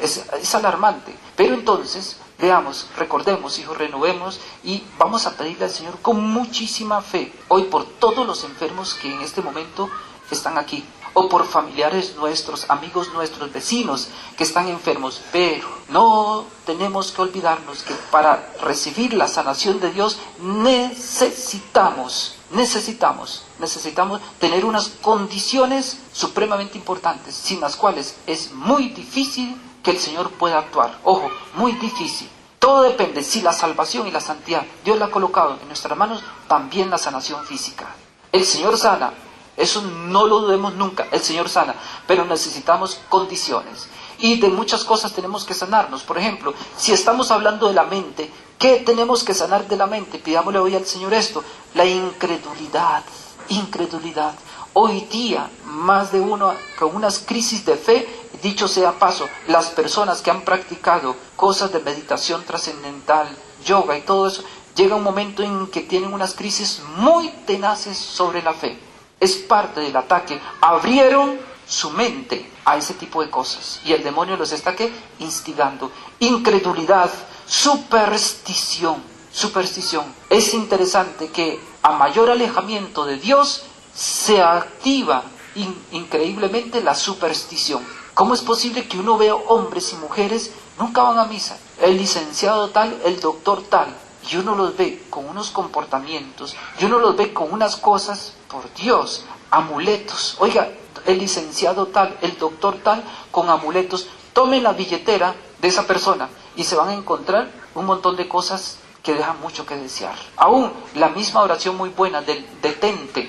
Es alarmante. Pero entonces, veamos, recordemos, hijos, renovemos y vamos a pedirle al Señor con muchísima fe hoy por todos los enfermos que en este momento están aquí, o por familiares nuestros, amigos nuestros, vecinos que están enfermos. Pero no tenemos que olvidarnos que para recibir la sanación de Dios necesitamos tener unas condiciones supremamente importantes, sin las cuales es muy difícil que el Señor pueda actuar. Ojo, muy difícil. Todo depende si la salvación y la santidad Dios la ha colocado en nuestras manos, también la sanación física. El Señor sana, eso no lo dudemos nunca, el Señor sana, pero necesitamos condiciones. Y de muchas cosas tenemos que sanarnos. Por ejemplo, si estamos hablando de la mente, ¿qué tenemos que sanar de la mente? Pidámosle hoy al Señor esto: la incredulidad. Hoy día, más de uno con unas crisis de fe. Dicho sea paso, las personas que han practicado cosas de meditación trascendental, yoga y todo eso, llega un momento en que tienen unas crisis muy tenaces sobre la fe. Es parte del ataque. Abrieron su mente a ese tipo de cosas y el demonio los está instigando. Incredulidad, superstición. Es interesante que a mayor alejamiento de Dios se activa increíblemente la superstición. ¿Cómo es posible que uno vea hombres y mujeres nunca van a misa? El licenciado tal, el doctor tal, y uno los ve con unos comportamientos, y uno los ve con unas cosas, por Dios, amuletos. Oiga, el licenciado tal, el doctor tal, con amuletos. Tomen la billetera de esa persona y se van a encontrar un montón de cosas que dejan mucho que desear. Aún la misma oración muy buena del detente,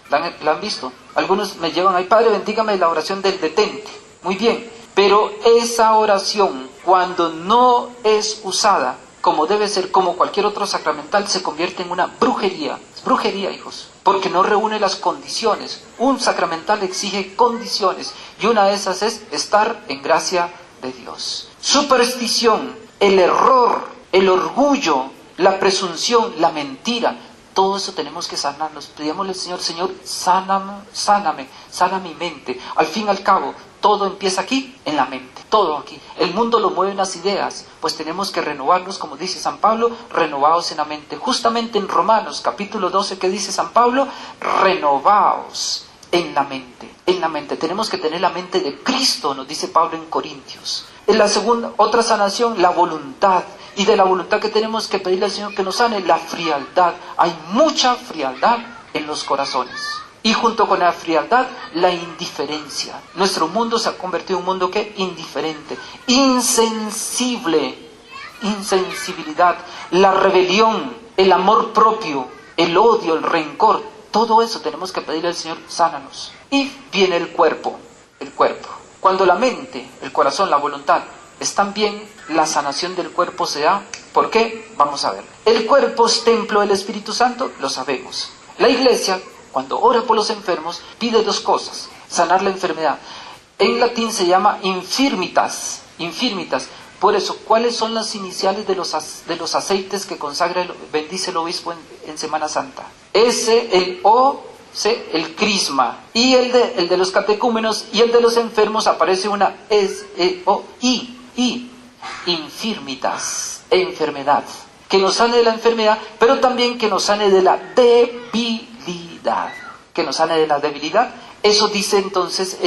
¿la han visto? Algunos me llevan, ay Padre, bendígame la oración del detente. Muy bien, pero esa oración, cuando no es usada como debe ser, como cualquier otro sacramental, se convierte en una brujería. Es brujería, hijos, porque no reúne las condiciones. Un sacramental exige condiciones, y una de esas es estar en gracia de Dios. Superstición, el error, el orgullo, la presunción, la mentira. Todo eso tenemos que sanarnos. Pedímosle al Señor: Señor, sáname, sana mi mente. Al fin y al cabo, todo empieza aquí, en la mente, todo aquí. El mundo lo mueven las ideas, pues tenemos que renovarnos, como dice San Pablo, renovaos en la mente. Justamente en Romanos, capítulo 12, ¿qué dice San Pablo? Renovaos en la mente, Tenemos que tener la mente de Cristo, nos dice Pablo en Corintios. En la segunda, otra sanación, la voluntad. Y de la voluntad que tenemos que pedirle al Señor que nos sane, la frialdad. Hay mucha frialdad en los corazones. Y junto con la frialdad, la indiferencia. Nuestro mundo se ha convertido en un mundo que indiferente, insensible, insensibilidad, la rebelión, el amor propio, el odio, el rencor. Todo eso tenemos que pedirle al Señor: sánanos. Y viene el cuerpo. Cuando la mente, el corazón, la voluntad están bien, la sanación del cuerpo se da. ¿Por qué? Vamos a ver. El cuerpo es templo del Espíritu Santo, lo sabemos. La Iglesia, cuando ora por los enfermos, pide dos cosas: sanar la enfermedad. En latín se llama infirmitas. Por eso, ¿cuáles son las iniciales de los aceites que bendice el obispo en Semana Santa? S, el O, C, el crisma. Y el de los catecúmenos y el de los enfermos aparece una S, E, O, I. Infirmitas, enfermedad. Que nos sane de la enfermedad, pero también que nos sane de la debilidad. Eso dice entonces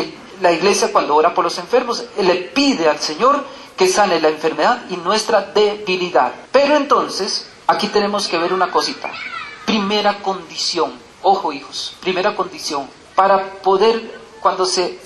la Iglesia cuando ora por los enfermos. Le pide al Señor que sane la enfermedad y nuestra debilidad. Pero entonces, aquí tenemos que ver una cosita. primera condición. Ojo, hijos, primera condición. Para poder, cuando se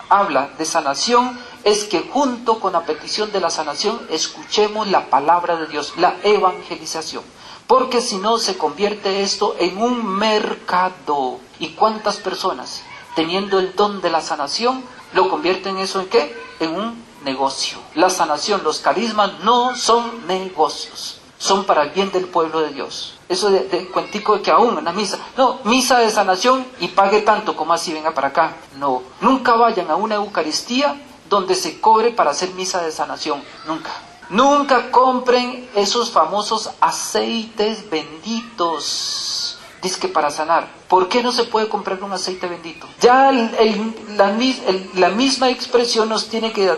habla de sanación, es que junto con la petición de la sanación, escuchemos la palabra de Dios, la evangelización. Porque si no, se convierte esto en un mercado. ¿Y cuántas personas, teniendo el don de la sanación, lo convierten eso en qué? En un negocio. La sanación, los carismas no son negocios, son para el bien del pueblo de Dios. Eso de cuentico de que aún en la misa, no, misa de sanación y pague tanto, como así venga para acá. No, nunca vayan a una Eucaristía donde se cobre para hacer misa de sanación, nunca. Nunca compren esos famosos aceites benditos, dizque para sanar. ¿Por qué no se puede comprar un aceite bendito? Ya la misma expresión nos tiene que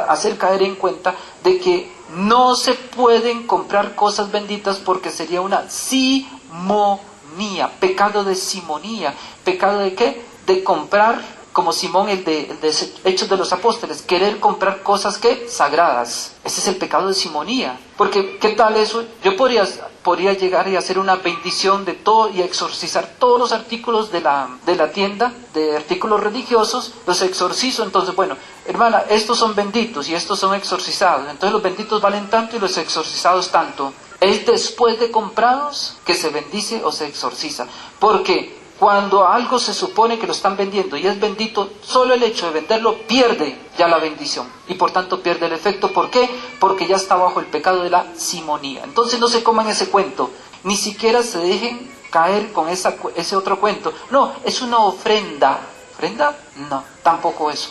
hacer caer en cuenta de que no se pueden comprar cosas benditas porque sería una simonía, pecado de simonía. ¿Pecado de qué? De comprar, como Simón, el de Hechos de los Apóstoles, querer comprar cosas que sagradas. Ese es el pecado de simonía. Porque, ¿qué tal eso? Yo podría llegar y hacer una bendición de todo y exorcizar todos los artículos de la tienda, de artículos religiosos, los exorcizo. Entonces, bueno, hermana, estos son benditos y estos son exorcizados. Entonces los benditos valen tanto y los exorcizados tanto. Es después de comprados que se bendice o se exorciza. Porque cuando algo se supone que lo están vendiendo y es bendito, solo el hecho de venderlo pierde ya la bendición y por tanto pierde el efecto. ¿Por qué? Porque ya está bajo el pecado de la simonía. Entonces no se coman ese cuento, ni siquiera se dejen caer con ese otro cuento. No, es una ofrenda. ¿Ofrenda? No, tampoco eso.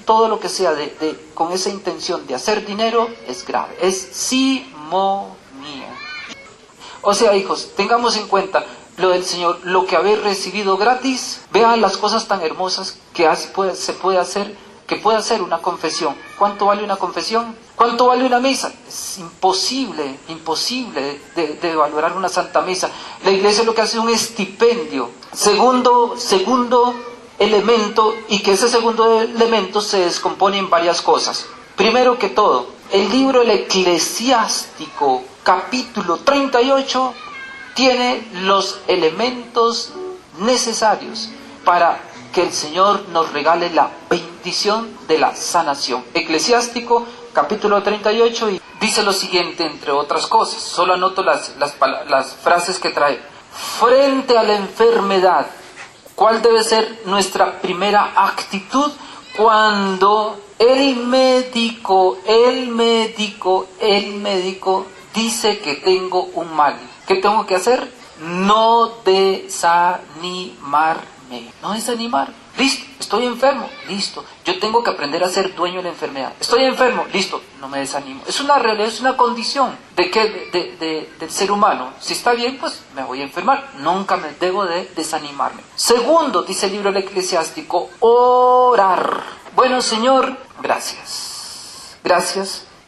Todo lo que sea con esa intención de hacer dinero es grave, es simonía. O sea, hijos, tengamos en cuenta lo del Señor, lo que habéis recibido gratis. Vean las cosas tan hermosas que se puede hacer, que puede hacer una confesión. ¿Cuánto vale una confesión? ¿Cuánto vale una misa? Es imposible de valorar una santa misa. La iglesia lo que hace es un estipendio. Segundo elemento, y que ese segundo elemento se descompone en varias cosas. Primero que todo, el libro El Eclesiástico, capítulo 38, tiene los elementos necesarios para que el Señor nos regale la bendición de la sanación. Eclesiástico, capítulo 38, y dice lo siguiente, entre otras cosas. Solo anoto las frases que trae. Frente a la enfermedad, ¿cuál debe ser nuestra primera actitud cuando el médico dice que tengo un mal? ¿Qué tengo que hacer? No desanimarme. Listo, estoy enfermo. Listo, yo tengo que aprender a ser dueño de la enfermedad. Estoy enfermo. Listo, no me desanimo. Es una realidad, es una condición del ser humano. Si está bien, pues me voy a enfermar. Nunca me debo de desanimarme. Segundo, dice el libro del Eclesiástico, orar. Bueno, Señor, gracias.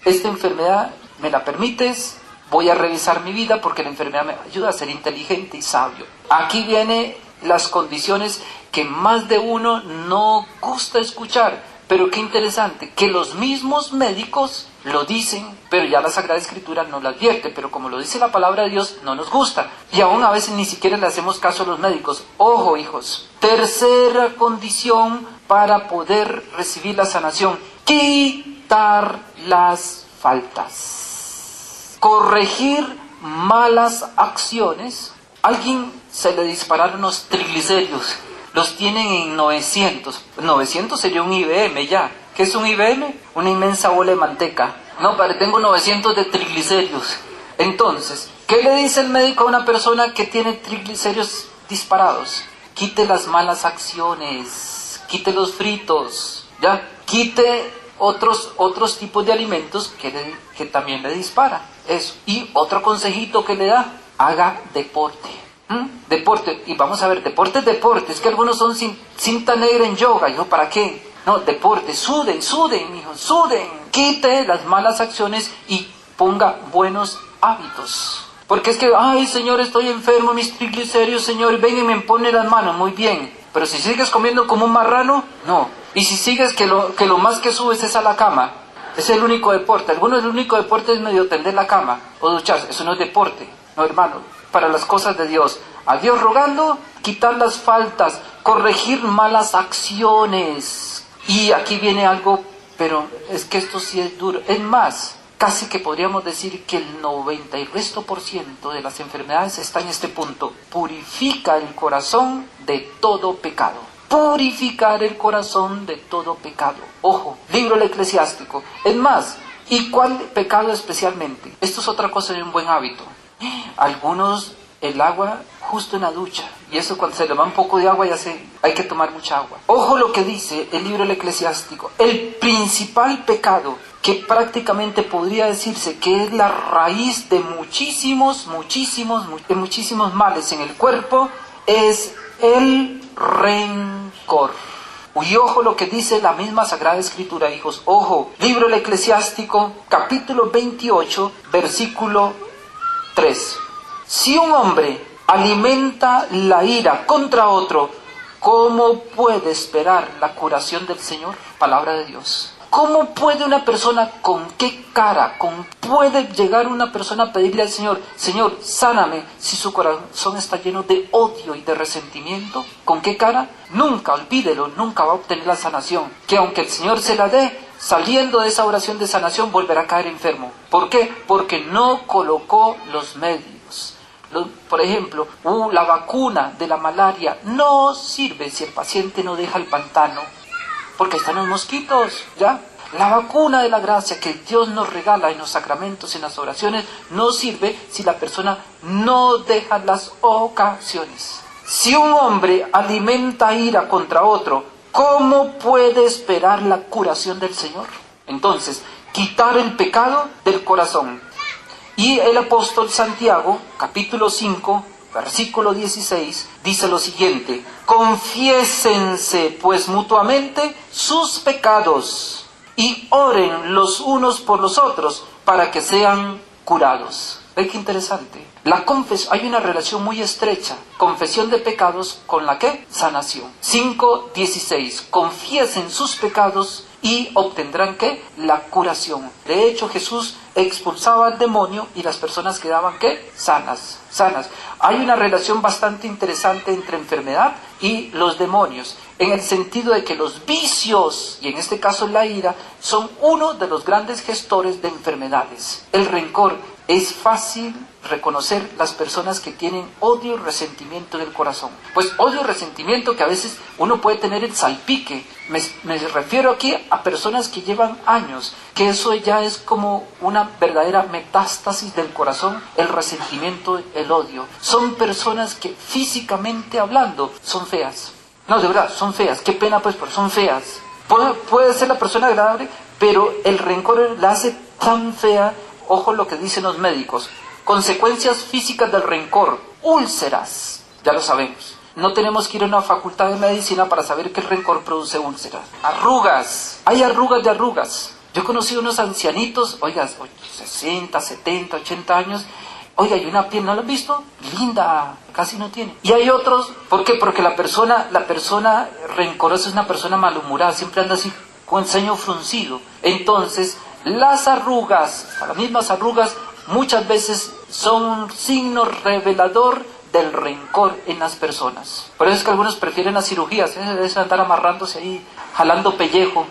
Esta enfermedad me la permites. Voy a revisar mi vida porque la enfermedad me ayuda a ser inteligente y sabio. Aquí vienen las condiciones que más de uno no gusta escuchar. Pero qué interesante, que los mismos médicos lo dicen, pero ya la Sagrada Escritura no lo advierte. Pero como lo dice la palabra de Dios, no nos gusta. Y aún a veces ni siquiera le hacemos caso a los médicos. Ojo, hijos. Tercera condición para poder recibir la sanación: quitar las faltas. Corregir malas acciones. Alguien se le dispararon los triglicéridos, los tienen en 900. 900 sería un IBM ya. ¿Qué es un IBM? Una inmensa bola de manteca. No, pero tengo 900 de triglicéridos. Entonces, ¿qué le dice el médico a una persona que tiene triglicéridos disparados? Quite las malas acciones, quite los fritos, ¿ya? Quite otros tipos de alimentos que también le disparan. Eso. Y otro consejito que le da: haga deporte. Deporte. Y vamos a ver, deporte. Es que algunos son cinta negra en yoga. Yo, ¿para qué? No, deporte. Suden, hijos, suden. Quite las malas acciones y ponga buenos hábitos. Porque es que, ay, Señor, estoy enfermo, mis triglicéridos, Señor, ven y me pone las manos. Muy bien. Pero si sigues comiendo como un marrano, no. Y si sigues que lo más que subes es a la cama, es el único deporte. Algunos el único deporte es medio tender la cama o ducharse. Eso no es deporte. No, hermano. para las cosas de Dios. A Dios rogando, quitar las faltas, corregir malas acciones. Y aquí viene algo, pero es que esto sí es duro. Es más, casi que podríamos decir que el 90% de las enfermedades está en este punto. Purifica el corazón de todo pecado. Purificar el corazón de todo pecado. Ojo, libro del Eclesiástico. Es más, ¿y cuál pecado especialmente? Esto es otra cosa de un buen hábito. Algunos, el agua justo en la ducha. Y eso cuando se le va un poco de agua hay que tomar mucha agua. Ojo lo que dice el libro del Eclesiástico. El principal pecado, que prácticamente podría decirse que es la raíz de muchísimos males en el cuerpo, es el rencor. Y ojo lo que dice la misma Sagrada Escritura, hijos. Ojo, libro del Eclesiástico, capítulo 28, versículo 3. Si un hombre alimenta la ira contra otro, ¿cómo puede esperar la curación del Señor? Palabra de Dios. ¿Cómo puede una persona, con qué cara, puede llegar una persona a pedirle al Señor, Señor, sáname, si su corazón está lleno de odio y de resentimiento? ¿Con qué cara? Nunca, olvídelo, nunca va a obtener la sanación. Que aunque el Señor se la dé, saliendo de esa oración de sanación, volverá a caer enfermo. ¿Por qué? Porque no colocó los medios. Por ejemplo, la vacuna de la malaria no sirve si el paciente no deja el pantano, porque ahí están los mosquitos, ¿ya? La vacuna de la gracia que Dios nos regala en los sacramentos, en las oraciones, no sirve si la persona no deja las ocasiones. Si un hombre alimenta ira contra otro, ¿cómo puede esperar la curación del Señor? Entonces, quitar el pecado del corazón. Y el apóstol Santiago, capítulo 5, versículo 16, dice lo siguiente: confiésense pues mutuamente sus pecados y oren los unos por los otros para que sean curados. ¿Ve qué interesante? Hay una relación muy estrecha, confesión de pecados con la ¿qué? Sanación. 5:16, confiesen sus pecados y obtendrán ¿qué? La curación. De hecho, Jesús expulsaba al demonio y las personas quedaban ¿qué? Sanas. Hay una relación bastante interesante entre enfermedad y los demonios, en el sentido de que los vicios, y en este caso la ira, son uno de los grandes gestores de enfermedades. El rencor. Es fácil reconocer las personas que tienen odio y resentimiento del corazón. Pues odio y resentimiento que a veces uno puede tener el salpique. Me refiero aquí a personas que llevan años, que eso ya es como una verdadera metástasis del corazón, el resentimiento, el odio. Son personas que físicamente hablando son feas. No, de verdad, son feas. Qué pena pues, pero son feas. Puede ser la persona agradable, pero el rencor la hace tan fea. Ojo lo que dicen los médicos. Consecuencias físicas del rencor. Úlceras. Ya lo sabemos. No tenemos que ir a una facultad de medicina para saber que el rencor produce úlceras. Arrugas. Hay arrugas de arrugas. Yo he conocido unos ancianitos, oiga, 60, 70, 80 años. Oiga, y una piel, ¿no lo han visto? Linda, casi no tiene. Y hay otros, ¿por qué? Porque la persona rencorosa es una persona malhumorada, siempre anda así con el ceño fruncido. Entonces, las arrugas, las mismas arrugas, muchas veces son un signo revelador del rencor en las personas. Por eso es que algunos prefieren las cirugías, es andar amarrándose ahí, jalando pellejo.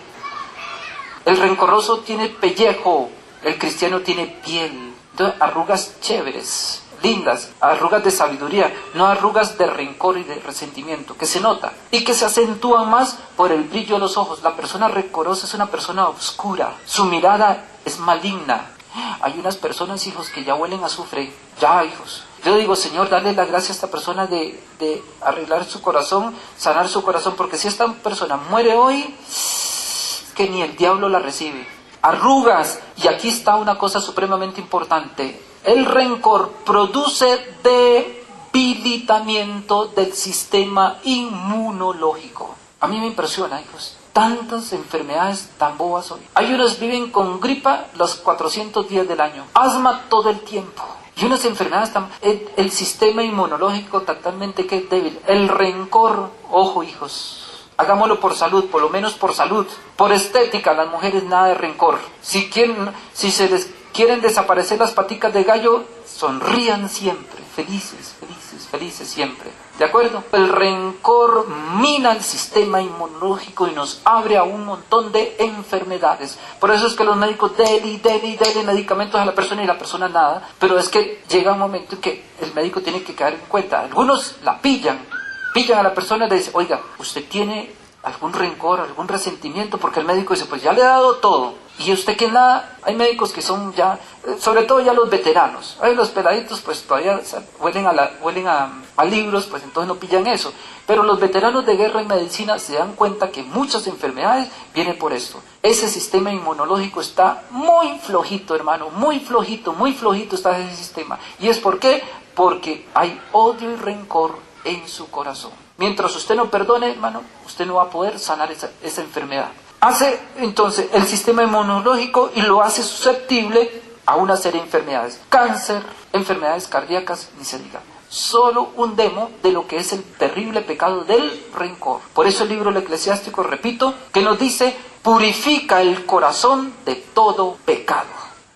El rencoroso tiene pellejo, el cristiano tiene piel. Entonces, arrugas chéveres, lindas, arrugas de sabiduría, no arrugas de rencor y de resentimiento, que se nota y que se acentúan más por el brillo de los ojos. La persona rencorosa es una persona oscura, su mirada es maligna. Hay unas personas, hijos, que ya huelen a azufre, ya, hijos. Yo digo, Señor, dale la gracia a esta persona de arreglar su corazón, sanar su corazón, porque si esta persona muere hoy, que ni el diablo la recibe. Arrugas, y aquí está una cosa supremamente importante. El rencor produce debilitamiento del sistema inmunológico. A mí me impresiona, hijos, tantas enfermedades tan bobas hoy. Hay unos viven con gripa los 400 días del año, asma todo el tiempo. Y unas enfermedades el sistema inmunológico totalmente que es débil. El rencor, ojo, hijos, hagámoslo por salud, por lo menos por salud. Por estética, las mujeres nada de rencor. Si se les quieren desaparecer las paticas de gallo, sonrían siempre. felices, felices, felices siempre. ¿De acuerdo? El rencor mina el sistema inmunológico y nos abre a un montón de enfermedades. Por eso es que los médicos dele medicamentos a la persona y la persona nada. Pero es que llega un momento en que el médico tiene que caer en cuenta. Algunos la pillan a la persona y le dicen, oiga, usted tiene algún rencor, algún resentimiento, porque el médico dice, pues ya le he dado todo, y usted que nada. Hay médicos que son ya, sobre todo ya los veteranos, hay los peladitos pues todavía huelen a libros, pues entonces no pillan eso, pero los veteranos de guerra y medicina se dan cuenta que muchas enfermedades vienen por esto. Ese sistema inmunológico está muy flojito, hermano, muy flojito está ese sistema. ¿Y es por qué? Porque hay odio y rencor en su corazón. Mientras usted no perdone, hermano, usted no va a poder sanar esa enfermedad. Hace entonces el sistema inmunológico y lo hace susceptible a una serie de enfermedades. Cáncer, enfermedades cardíacas, ni se diga. Solo un demo de lo que es el terrible pecado del rencor. Por eso el libro del Eclesiástico, repito, que nos dice, purifica el corazón de todo pecado.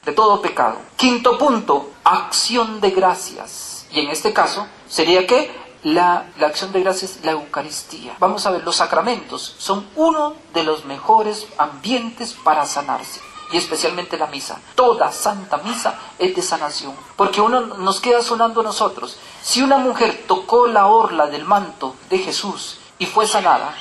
De todo pecado. Quinto punto, acción de gracias. Y en este caso, sería que la acción de gracias es la Eucaristía. Vamos a ver, los sacramentos son uno de los mejores ambientes para sanarse. Y especialmente la misa. Toda santa misa es de sanación. Porque uno nos queda sonando a nosotros. Si una mujer tocó la orla del manto de Jesús y fue sanada,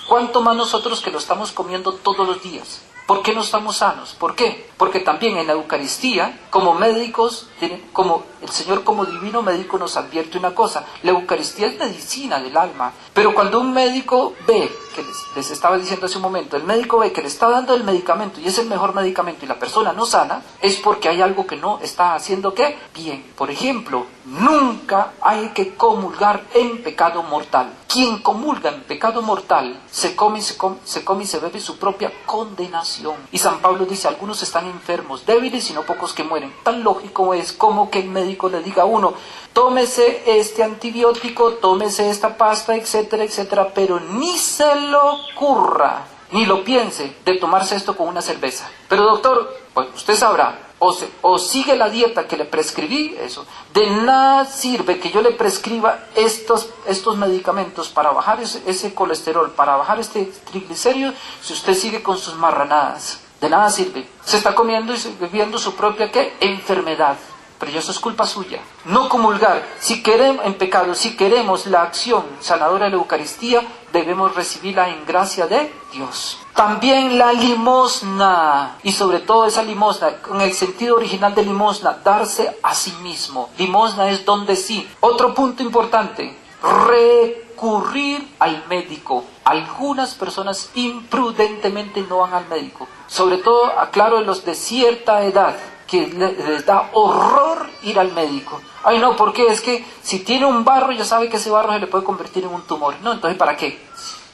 ¿cuánto más nosotros que lo estamos comiendo todos los días? ¿Por qué no estamos sanos? ¿Por qué? Porque también en la Eucaristía, como médicos, como el Señor como divino médico nos advierte una cosa: la Eucaristía es medicina del alma. Pero cuando un médico ve, que les estaba diciendo hace un momento, el médico ve que le está dando el medicamento y es el mejor medicamento y la persona no sana, es porque hay algo que no está haciendo ¿qué? Bien. Por ejemplo, nunca hay que comulgar en pecado mortal. Quien comulga en pecado mortal se come y se bebe su propia condenación. Y San Pablo dice, algunos están enfermos, débiles y no pocos que mueren. Tan lógico es como que el médico le diga a uno, tómese este antibiótico, tómese esta pasta, etcétera, etcétera, pero ni se le ocurra, ni lo piense, de tomarse esto con una cerveza. Pero doctor, pues usted sabrá, o sigue la dieta que le prescribí, eso. De nada sirve que yo le prescriba estos medicamentos para bajar ese colesterol, para bajar este triglicérido, si usted sigue con sus marranadas. De nada sirve. Se está comiendo y viviendo su propia ¿qué? Enfermedad. Pero eso es culpa suya. No comulgar. Si queremos en pecado, si queremos la acción sanadora de la Eucaristía, debemos recibirla en gracia de Dios. También la limosna, y sobre todo esa limosna, con el sentido original de limosna, darse a sí mismo. Limosna es don de sí. Otro punto importante, recurrir al médico. Algunas personas imprudentemente no van al médico. Sobre todo, aclaro, los de cierta edad, que les da horror ir al médico. Ay no, ¿por qué? Es que si tiene un barro, ya sabe que ese barro se le puede convertir en un tumor. No, entonces ¿para qué?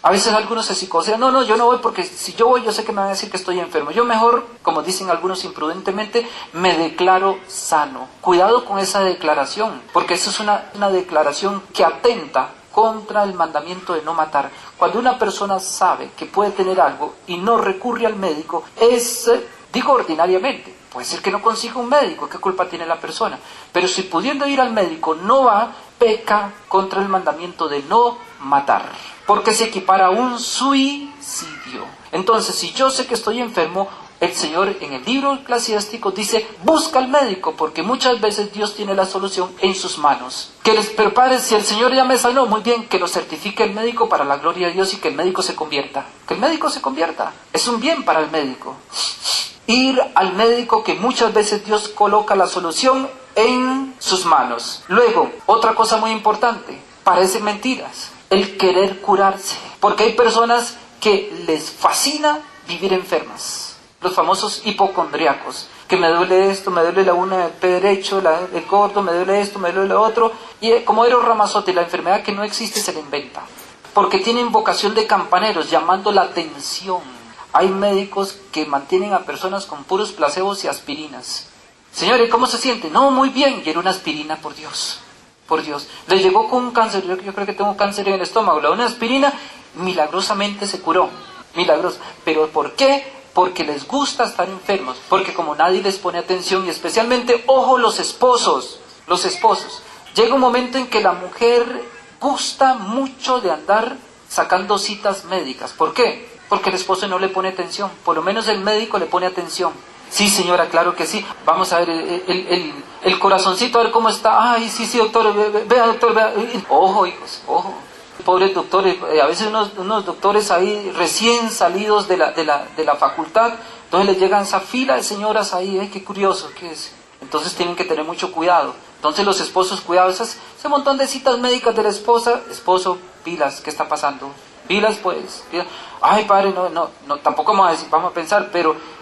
A veces algunos se psicosean, no, yo no voy porque si yo voy yo sé que me van a decir que estoy enfermo. Yo mejor, como dicen algunos imprudentemente, me declaro sano. Cuidado con esa declaración, porque eso es una declaración que atenta contra el mandamiento de no matar. Cuando una persona sabe que puede tener algo y no recurre al médico, digo ordinariamente, puede ser que no consiga un médico, ¿qué culpa tiene la persona? Pero si pudiendo ir al médico no va, peca contra el mandamiento de no matar, porque se equipara a un suicidio. Entonces, si yo sé que estoy enfermo, el Señor en el libro eclesiástico dice, busca al médico, porque muchas veces Dios tiene la solución en sus manos. Que les prepare, si el Señor ya me sanó, muy bien, que lo certifique el médico para la gloria de Dios y que el médico se convierta. Que el médico se convierta, es un bien para el médico. Ir al médico, que muchas veces Dios coloca la solución en sus manos. Luego, otra cosa muy importante, parecen mentiras, el querer curarse, porque hay personas que les fascina vivir enfermas, los famosos hipocondriacos, que me duele esto, me duele la una del pie derecho, el gordo, me duele esto, me duele lo otro, y como Eros Ramazzotti, la enfermedad que no existe se la inventa, porque tienen vocación de campaneros, llamando la atención. Hay médicos que mantienen a personas con puros placebos y aspirinas. Señores, ¿cómo se siente? No, muy bien. Y era una aspirina, por Dios. Por Dios. Le llegó con un cáncer. Yo creo que tengo cáncer en el estómago. Le dio una aspirina, milagrosamente se curó. Milagroso. ¿Pero por qué? Porque les gusta estar enfermos. Porque como nadie les pone atención, y especialmente, ojo, los esposos. Los esposos. Llega un momento en que la mujer gusta mucho de andar sacando citas médicas. ¿Por qué? Porque el esposo no le pone atención. Por lo menos el médico le pone atención. Sí, señora, claro que sí. Vamos a ver el corazoncito, a ver cómo está. Ay, sí, doctor, vea, doctor, vea. Ojo, hijos, ojo. Pobres doctores, a veces unos doctores ahí recién salidos de la facultad, entonces les llegan esa fila de señoras ahí, qué curioso, ¿qué es? Entonces tienen que tener mucho cuidado. Entonces los esposos, cuidado, ese montón de citas médicas de la esposa, esposo, pilas, ¿qué está pasando? Pilas pues, pilas. Ay, padre, no, tampoco vamos a pensar, pero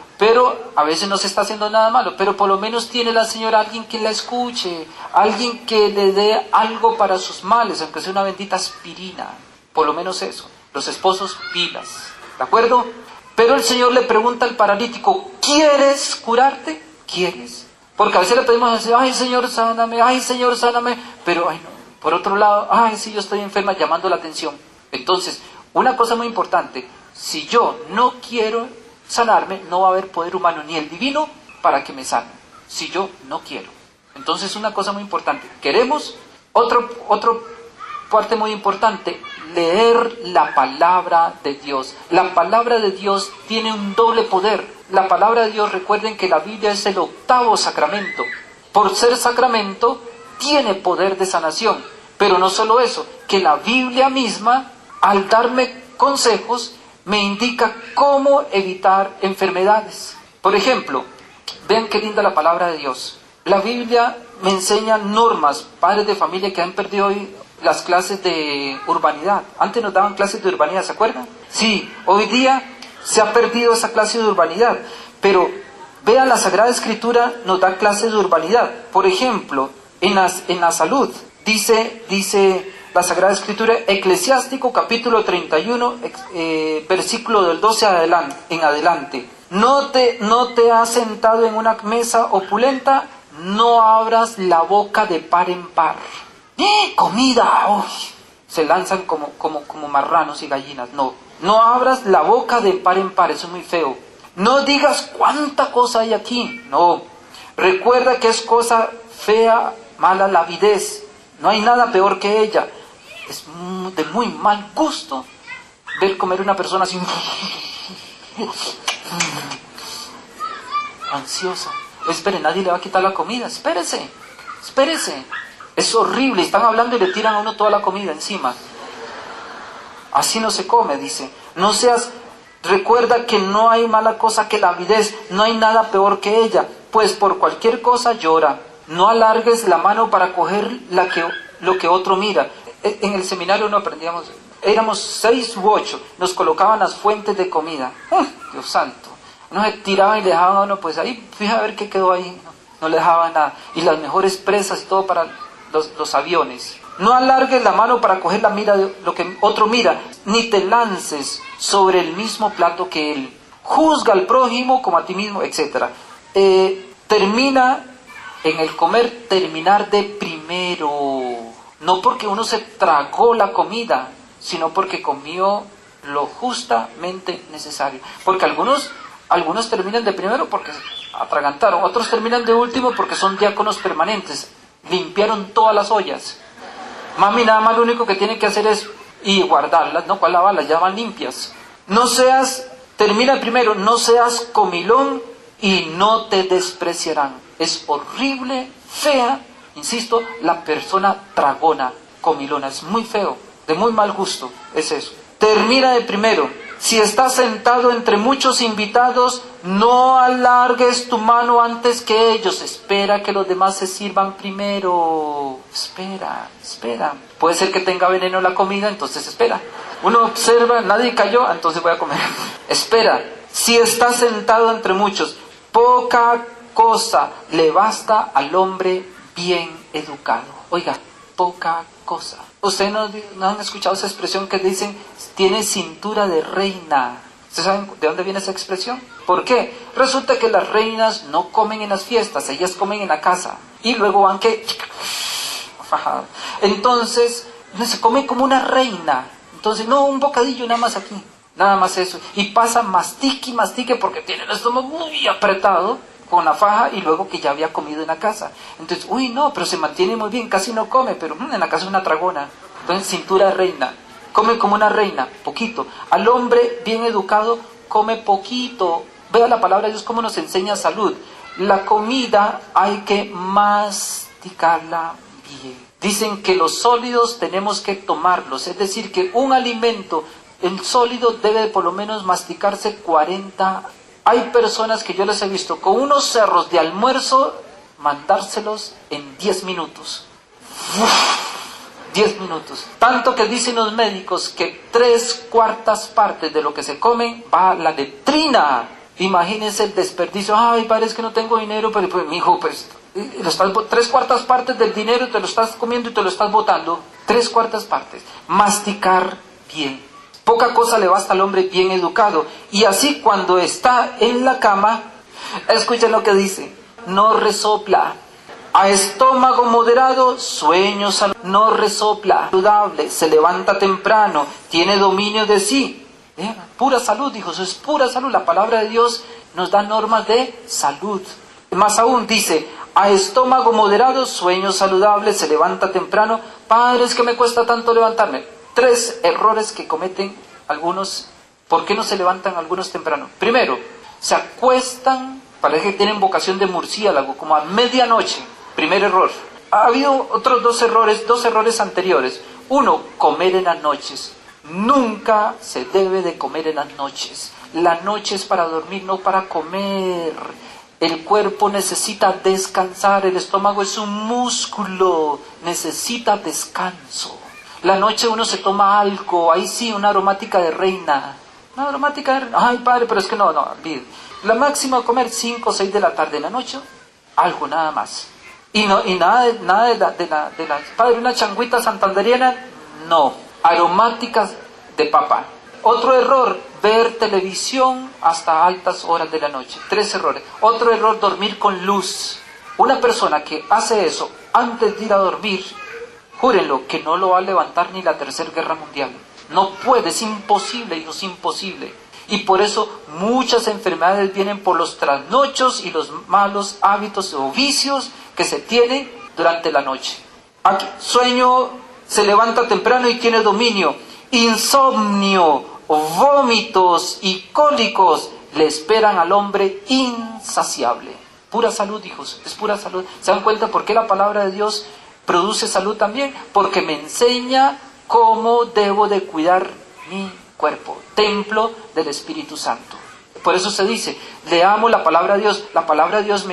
a veces no se está haciendo nada malo, pero por lo menos tiene la señora alguien que la escuche, alguien que le dé algo para sus males, aunque sea una bendita aspirina, por lo menos eso. Los esposos, pilas, ¿de acuerdo? Pero el Señor le pregunta al paralítico, ¿quieres curarte? ¿Quieres? Porque a veces le pedimos así, ay Señor, sáname, pero ay no. Por otro lado, ay sí, yo estoy enferma, llamando la atención. Entonces, una cosa muy importante, si yo no quiero sanarme, no va a haber poder humano ni el divino para que me sane, si yo no quiero. Entonces, una cosa muy importante, queremos, otro parte muy importante, leer la palabra de Dios. La palabra de Dios tiene un doble poder. La palabra de Dios, recuerden que la Biblia es el 8º sacramento. Por ser sacramento, tiene poder de sanación. Pero no solo eso, que la Biblia misma, al darme consejos, me indica cómo evitar enfermedades. Por ejemplo, vean qué linda la palabra de Dios. La Biblia me enseña normas, padres de familia que han perdido hoy las clases de urbanidad. Antes nos daban clases de urbanidad, ¿se acuerdan? Sí, hoy día se ha perdido esa clase de urbanidad, pero vean, la Sagrada Escritura nos da clases de urbanidad. Por ejemplo, en la salud, dice la Sagrada Escritura, Eclesiástico capítulo 31, versículo del 12 en adelante. No te has sentado en una mesa opulenta, no abras la boca de par en par. ¡Comida! ¡Uy! Se lanzan como marranos y gallinas. No abras la boca de par en par, eso es muy feo. No digas cuánta cosa hay aquí. No. Recuerda que es cosa fea, mala la avidez. No hay nada peor que ella. Es de muy mal gusto ver comer una persona así ansiosa. Espere, nadie le va a quitar la comida. Espérese. Es horrible. Están hablando y le tiran a uno toda la comida encima. Así no se come, dice. Recuerda que no hay mala cosa que la avidez. No hay nada peor que ella. Pues por cualquier cosa llora. No alargues la mano para coger lo que otro mira. En el seminario no aprendíamos, éramos 6 u 8, nos colocaban las fuentes de comida. Dios santo, nos tiraban y le dejaban a uno, pues ahí, fíjate a ver qué quedó ahí, no le dejaban nada. Y las mejores presas y todo para los aviones. No alargues la mano para coger lo que otro mira, ni te lances sobre el mismo plato que él. Juzga al prójimo como a ti mismo, etc. Termina en el comer, terminar de primero. No porque uno se tragó la comida, sino porque comió lo justamente necesario. Porque algunos terminan de primero porque atragantaron, otros terminan de último porque son diáconos permanentes, limpiaron todas las ollas. Mami nada más lo único que tiene que hacer es guardarlas, no cuál lavarlas, ya van limpias. Termina primero, no seas comilón y no te despreciarán. Es horrible, fea, insisto, la persona tragona, comilona, es muy feo, de muy mal gusto, es eso. Termina de primero. Si estás sentado entre muchos invitados, no alargues tu mano antes que ellos. Espera que los demás se sirvan primero. Espera. Puede ser que tenga veneno la comida, entonces espera. Uno observa, nadie cayó, entonces voy a comer. Espera. Si estás sentado entre muchos, poca cosa le basta al hombre bien educado. Oiga, poca cosa. Ustedes no han escuchado esa expresión que dicen, tiene cintura de reina. ¿Ustedes saben de dónde viene esa expresión? ¿Por qué? Resulta que las reinas no comen en las fiestas, ellas comen en la casa. Y luego van que... Entonces, se come como una reina. Entonces, no, un bocadillo nada más aquí. Nada más eso. Y pasa mastique porque tiene el estómago muy apretado. con la faja y luego que ya había comido en la casa. Entonces, uy, no, pero se mantiene muy bien, casi no come, pero en la casa es una tragona. Entonces, cintura de reina, come como una reina, poquito. Al hombre bien educado, come poquito. Vea la palabra de Dios cómo nos enseña salud. La comida hay que masticarla bien. Dicen que los sólidos tenemos que tomarlos, es decir, que un alimento, el sólido debe por lo menos masticarse 40. Hay personas que yo les he visto con unos cerros de almuerzo mandárselos en 10 minutos. 10 minutos. Tanto que dicen los médicos que 3/4 partes de lo que se comen va a la letrina. Imagínense el desperdicio. Ay, padre, es que no tengo dinero, pero pues, mi hijo, pues, 3/4 partes del dinero te lo estás comiendo y te lo estás botando. 3/4 partes. Masticar bien. Poca cosa le basta al hombre bien educado. Y así cuando está en la cama, escuchen lo que dice, no resopla. A estómago moderado, sueño saludable, no resopla. Saludable, se levanta temprano, tiene dominio de sí. Pura salud, hijos, es pura salud. La palabra de Dios nos da normas de salud. Más aún dice, a estómago moderado, sueño saludable, se levanta temprano. Padre, es que me cuesta tanto levantarme. 3 errores que cometen algunos. ¿Por qué no se levantan algunos temprano? Primero, se acuestan, parece que tienen vocación de murciélago, como a medianoche. Primer error. Ha habido otros 2 errores anteriores. Uno, comer en las noches. Nunca se debe de comer en las noches. La noche es para dormir, no para comer. El cuerpo necesita descansar, el estómago es un músculo, necesita descanso. La noche uno se toma algo, ahí sí, una aromática de reina. Una aromática de reina. Ay, padre, pero es que no, olvide. La máxima a comer 5 o 6 de la tarde en la noche, algo nada más. Y nada de la padre, una changuita santanderiana, no. Aromáticas de papa. Otro error, ver televisión hasta altas horas de la noche. 3 errores. Otro error, dormir con luz. Una persona que hace eso antes de ir a dormir, júrenlo, que no lo va a levantar ni la Tercera Guerra Mundial. No puede, es imposible, hijos, imposible. Y por eso muchas enfermedades vienen por los trasnochos y los malos hábitos o vicios que se tienen durante la noche. Aquí, sueño, se levanta temprano y tiene dominio. Insomnio, vómitos y cólicos le esperan al hombre insaciable. Pura salud, hijos, es pura salud. ¿Se dan cuenta por qué la palabra de Dios produce salud también? Porque me enseña cómo debo de cuidar mi cuerpo, templo del Espíritu Santo. Por eso se dice, leamos la palabra de Dios. La palabra de Dios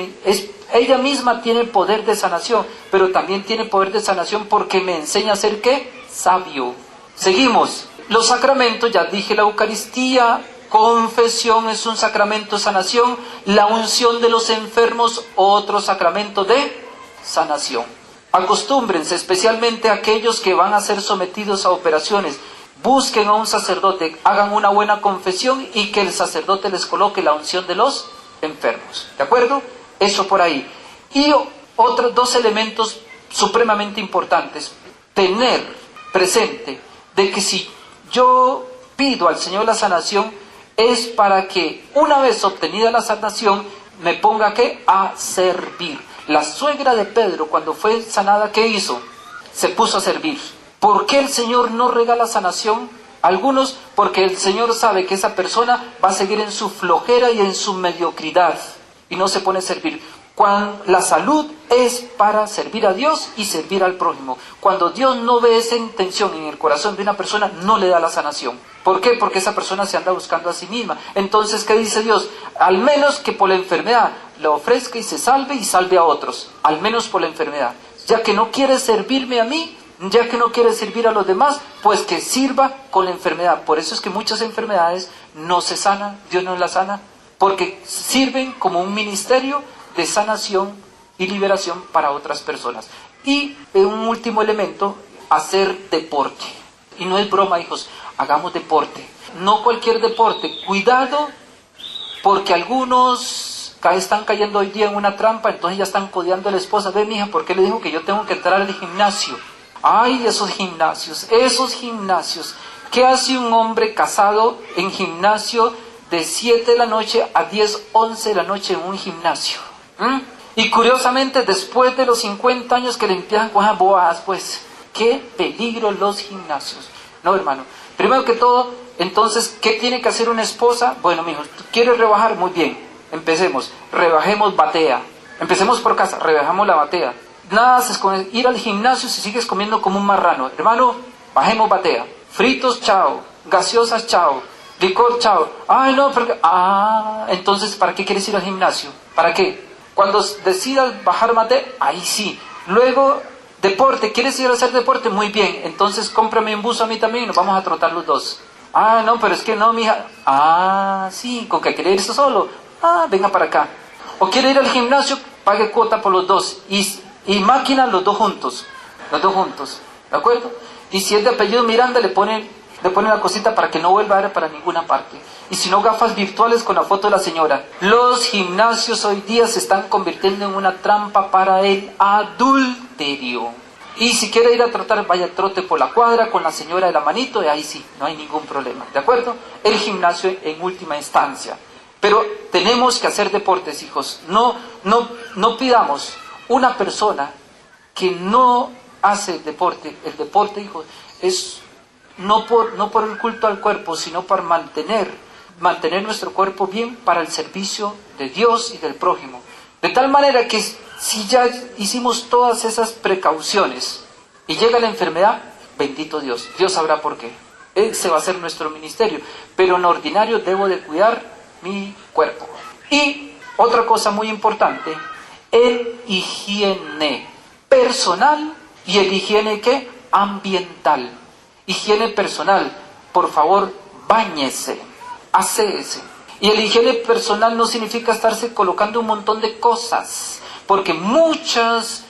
ella misma tiene poder de sanación, pero también tiene poder de sanación porque me enseña a ser ¿qué? Sabio. Seguimos. Los sacramentos, ya dije, la Eucaristía, confesión es un sacramento de sanación, la unción de los enfermos, otro sacramento de sanación. Acostúmbrense, especialmente aquellos que van a ser sometidos a operaciones, busquen a un sacerdote, hagan una buena confesión y que el sacerdote les coloque la unción de los enfermos. ¿De acuerdo? Eso por ahí. Y otros 2 elementos supremamente importantes. Tener presente de que si yo pido al Señor la sanación, es para que una vez obtenida la sanación, me ponga ¿qué? A servir. La suegra de Pedro, cuando fue sanada, ¿qué hizo? Se puso a servir. ¿Por qué el Señor no regala sanación? Algunos, porque el Señor sabe que esa persona va a seguir en su flojera y en su mediocridad, y no se pone a servir. Cuando la salud es para servir a Dios y servir al prójimo. Cuando Dios no ve esa intención en el corazón de una persona, no le da la sanación. ¿Por qué? Porque esa persona se anda buscando a sí misma. Entonces, ¿qué dice Dios? Al menos que por la enfermedad le ofrezca y se salve y salve a otros. Al menos por la enfermedad. Ya que no quiere servirme a mí, ya que no quiere servir a los demás, pues que sirva con la enfermedad. Por eso es que muchas enfermedades no se sanan, Dios no las sana, porque sirven como un ministerio de sanación y liberación para otras personas. Y un último elemento, hacer deporte. Y no es broma, hijos, hagamos deporte. No cualquier deporte. Cuidado, porque algunos están cayendo hoy día en una trampa, entonces ya están codeando a la esposa. Ve, mija, ¿por qué le dijo que yo tengo que entrar al gimnasio? Ay, esos gimnasios. ¿Qué hace un hombre casado en gimnasio de 7 de la noche a 10, 11 de la noche en un gimnasio? Y curiosamente, después de los 50 años que le empiezan con esas bobadas, pues, qué peligro los gimnasios. No, hermano. Primero que todo, entonces, ¿qué tiene que hacer una esposa? Bueno, mijo, ¿tú quieres rebajar? Muy bien, empecemos. Rebajemos batea. Empecemos por casa, rebajamos la batea. Nada haces con ir al gimnasio si sigues comiendo como un marrano. Hermano, bajemos batea. Fritos, chao. Gaseosas, chao. Licor, chao. Ay, no, porque... entonces, ¿para qué quieres ir al gimnasio? ¿Para qué? Cuando decidas bajar batea, ahí sí. Luego, deporte. ¿Quieres ir a hacer deporte? Muy bien. Entonces, cómprame un bus a mí también y nos vamos a trotar los dos. No, pero es que no, mija. Sí, con que quiere irse solo. Venga para acá. O quiere ir al gimnasio, pague cuota por los dos. Y máquina, los dos juntos. Los dos juntos. ¿De acuerdo? Y si es de apellido Miranda, le pone la cosita para que no vuelva a ir para ninguna parte. Y si no, gafas virtuales con la foto de la señora. Los gimnasios hoy día se están convirtiendo en una trampa para el adulterio. Y si quiere ir a trotar, vaya trote por la cuadra con la señora de la manito, y ahí sí, no hay ningún problema. ¿De acuerdo? El gimnasio en última instancia. Pero tenemos que hacer deportes, hijos. No pidamos una persona que no hace deporte. El deporte, hijos, es no por el culto al cuerpo, sino para mantener nuestro cuerpo bien para el servicio de Dios y del prójimo. De tal manera que si ya hicimos todas esas precauciones y llega la enfermedad, bendito Dios, Dios sabrá por qué. Ese va a ser nuestro ministerio. Pero en ordinario debo de cuidar mi cuerpo. Y otra cosa muy importante, el higiene personal y el higiene ¿qué? Ambiental. Higiene personal, por favor, báñese, aséese. Y el higiene personal no significa estarse colocando un montón de cosas, porque muchas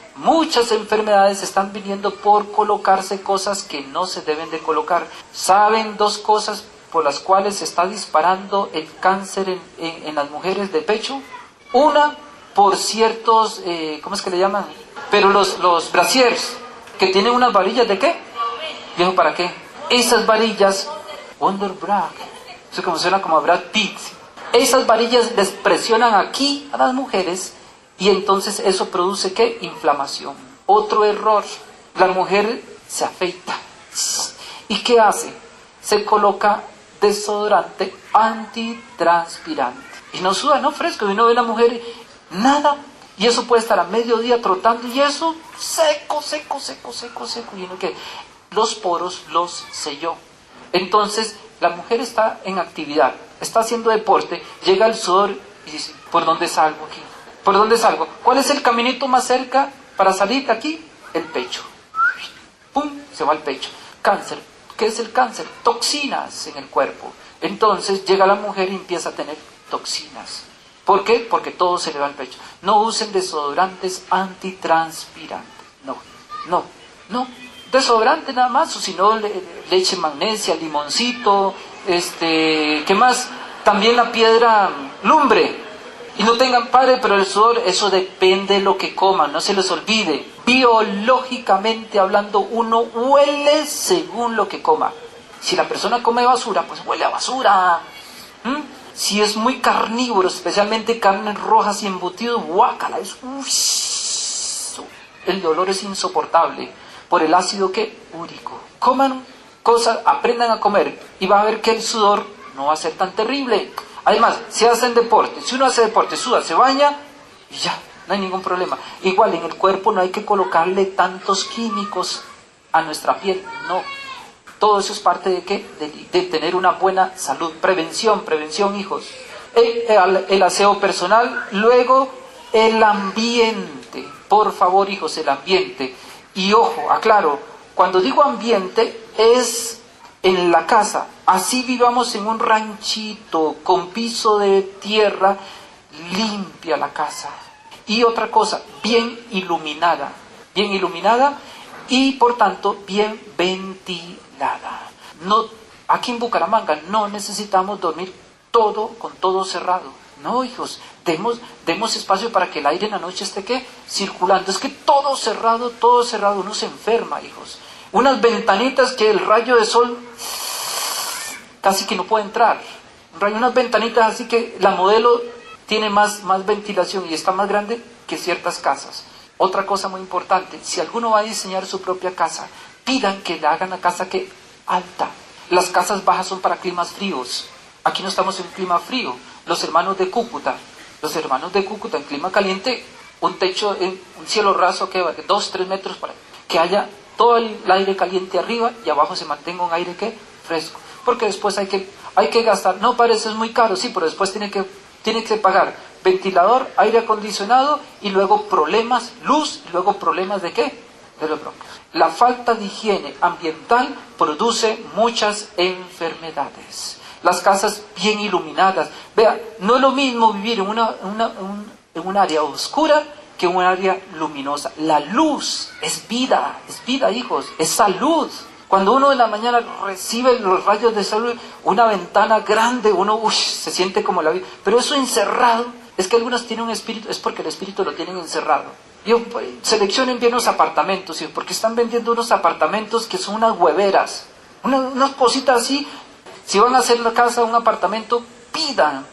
enfermedades están viniendo por colocarse cosas que no se deben de colocar. ¿Saben dos cosas por las cuales se está disparando el cáncer en las mujeres de pecho? Una, por ciertos, ¿cómo es que le llaman? Pero los brasiers, que tienen unas varillas ¿de qué? Dijo, ¿para qué? Esas varillas, Wonder Bra, eso como suena como a Brad Pitt. Esas varillas les presionan aquí a las mujeres y entonces eso produce ¿qué? Inflamación. Otro error, la mujer se afeita. ¿Y qué hace? Se coloca desodorante antitranspirante. Y no suda, no fresco. Y uno ve a la mujer, nada. Y eso puede estar a mediodía trotando y eso seco. Y uno que los poros los selló. Entonces, la mujer está en actividad, está haciendo deporte, llega el sudor y dice, ¿por dónde salgo aquí? ¿Por dónde salgo? ¿Cuál es el caminito más cerca para salir de aquí? El pecho. ¡Pum! Se va al pecho. Cáncer. ¿Qué es el cáncer? Toxinas en el cuerpo. Entonces llega la mujer y empieza a tener toxinas. ¿Por qué? Porque todo se le va al pecho. No usen desodorantes antitranspirantes. No. Desodorante nada más, o si no, leche magnesia, limoncito, ¿qué más? También la piedra lumbre. Y no tengan padre, pero el sudor, eso depende de lo que coman, no se les olvide. Biológicamente hablando, uno huele según lo que coma. Si la persona come basura, pues huele a basura. Si es muy carnívoro, especialmente carnes rojas y embutidos, guácala, el dolor es insoportable. Por el ácido úrico. Coman cosas, aprendan a comer y va a ver que el sudor no va a ser tan terrible. Además, si hacen deporte, si uno hace deporte, suda, se baña y ya, no hay ningún problema. Igual en el cuerpo no hay que colocarle tantos químicos a nuestra piel, no. Todo eso es parte de ¿qué? De tener una buena salud. Prevención, hijos. El aseo personal, luego el ambiente. Por favor, hijos, el ambiente. Y ojo, aclaro, cuando digo ambiente es en la casa. Así vivamos en un ranchito con piso de tierra, limpia la casa. Y otra cosa, bien iluminada y por tanto bien ventilada. No, aquí en Bucaramanga no necesitamos dormir con todo cerrado. No, hijos, demos espacio para que el aire en la noche esté ¿qué? Circulando. Es que todo cerrado, uno se enferma, hijos. Unas ventanitas que el rayo de sol casi que no puede entrar. Unas ventanitas así que la modelo tiene más ventilación y está más grande que ciertas casas. Otra cosa muy importante, si alguno va a diseñar su propia casa, pidan que le hagan la casa que alta. Las casas bajas son para climas fríos. Aquí no estamos en un clima frío. Los hermanos de Cúcuta en clima caliente, un techo, un cielo raso que va de 2-3 metros para que haya todo el aire caliente arriba y abajo se mantenga un aire que fresco. Porque después hay que gastar. No, parece es muy caro, sí, pero después tiene que pagar ventilador, aire acondicionado y luego problemas, luz, y luego problemas ¿de qué? De los bronquios. La falta de higiene ambiental produce muchas enfermedades. Las casas bien iluminadas. Vea, no es lo mismo vivir en un área oscura que en un área luminosa. La luz es vida, hijos, es salud. Cuando uno en la mañana recibe los rayos de sol, una ventana grande, uno se siente como la vida. Pero eso encerrado, es que algunos tienen un espíritu, es porque el espíritu lo tienen encerrado. Seleccionen bien los apartamentos, porque están vendiendo unos apartamentos que son unas hueveras, unas cositas así. Si van a hacer la casa, un apartamento, pidan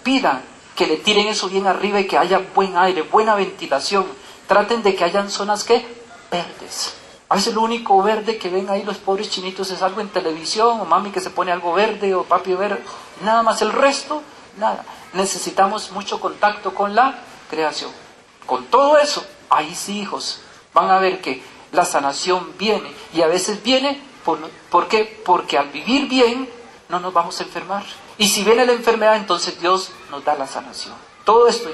que le tiren eso bien arriba y que haya buen aire, buena ventilación. Traten de que hayan zonas verdes. A veces lo único verde que ven ahí los pobres chinitos es algo en televisión, o mami que se pone algo verde, o papi verde, nada más. El resto, nada. Necesitamos mucho contacto con la creación. Con todo eso, ahí sí, hijos, van a ver que la sanación viene, y a veces viene, ¿por qué? Porque al vivir bien, no nos vamos a enfermar. Y si viene la enfermedad, entonces Dios nos da la sanación. Todo esto,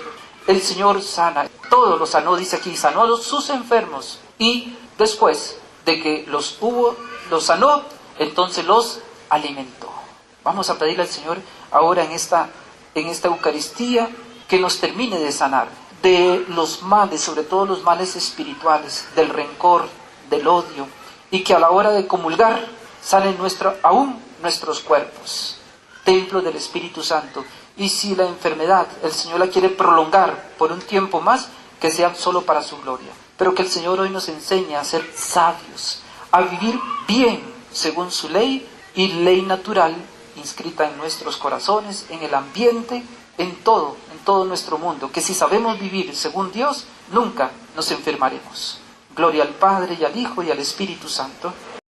el Señor sana, todo lo sanó, dice aquí, sanó a sus enfermos, y después de que los sanó, entonces los alimentó. Vamos a pedirle al Señor ahora en esta Eucaristía que nos termine de sanar de los males, sobre todo los males espirituales, del rencor, del odio, y que a la hora de comulgar salen aún nuestros cuerpos, templo del Espíritu Santo. Y si la enfermedad el Señor la quiere prolongar por un tiempo más, que sea solo para su gloria. Pero que el Señor hoy nos enseñe a ser sabios, a vivir bien según su ley y ley natural inscrita en nuestros corazones, en el ambiente, en todo nuestro mundo. Que si sabemos vivir según Dios, nunca nos enfermaremos. Gloria al Padre y al Hijo y al Espíritu Santo.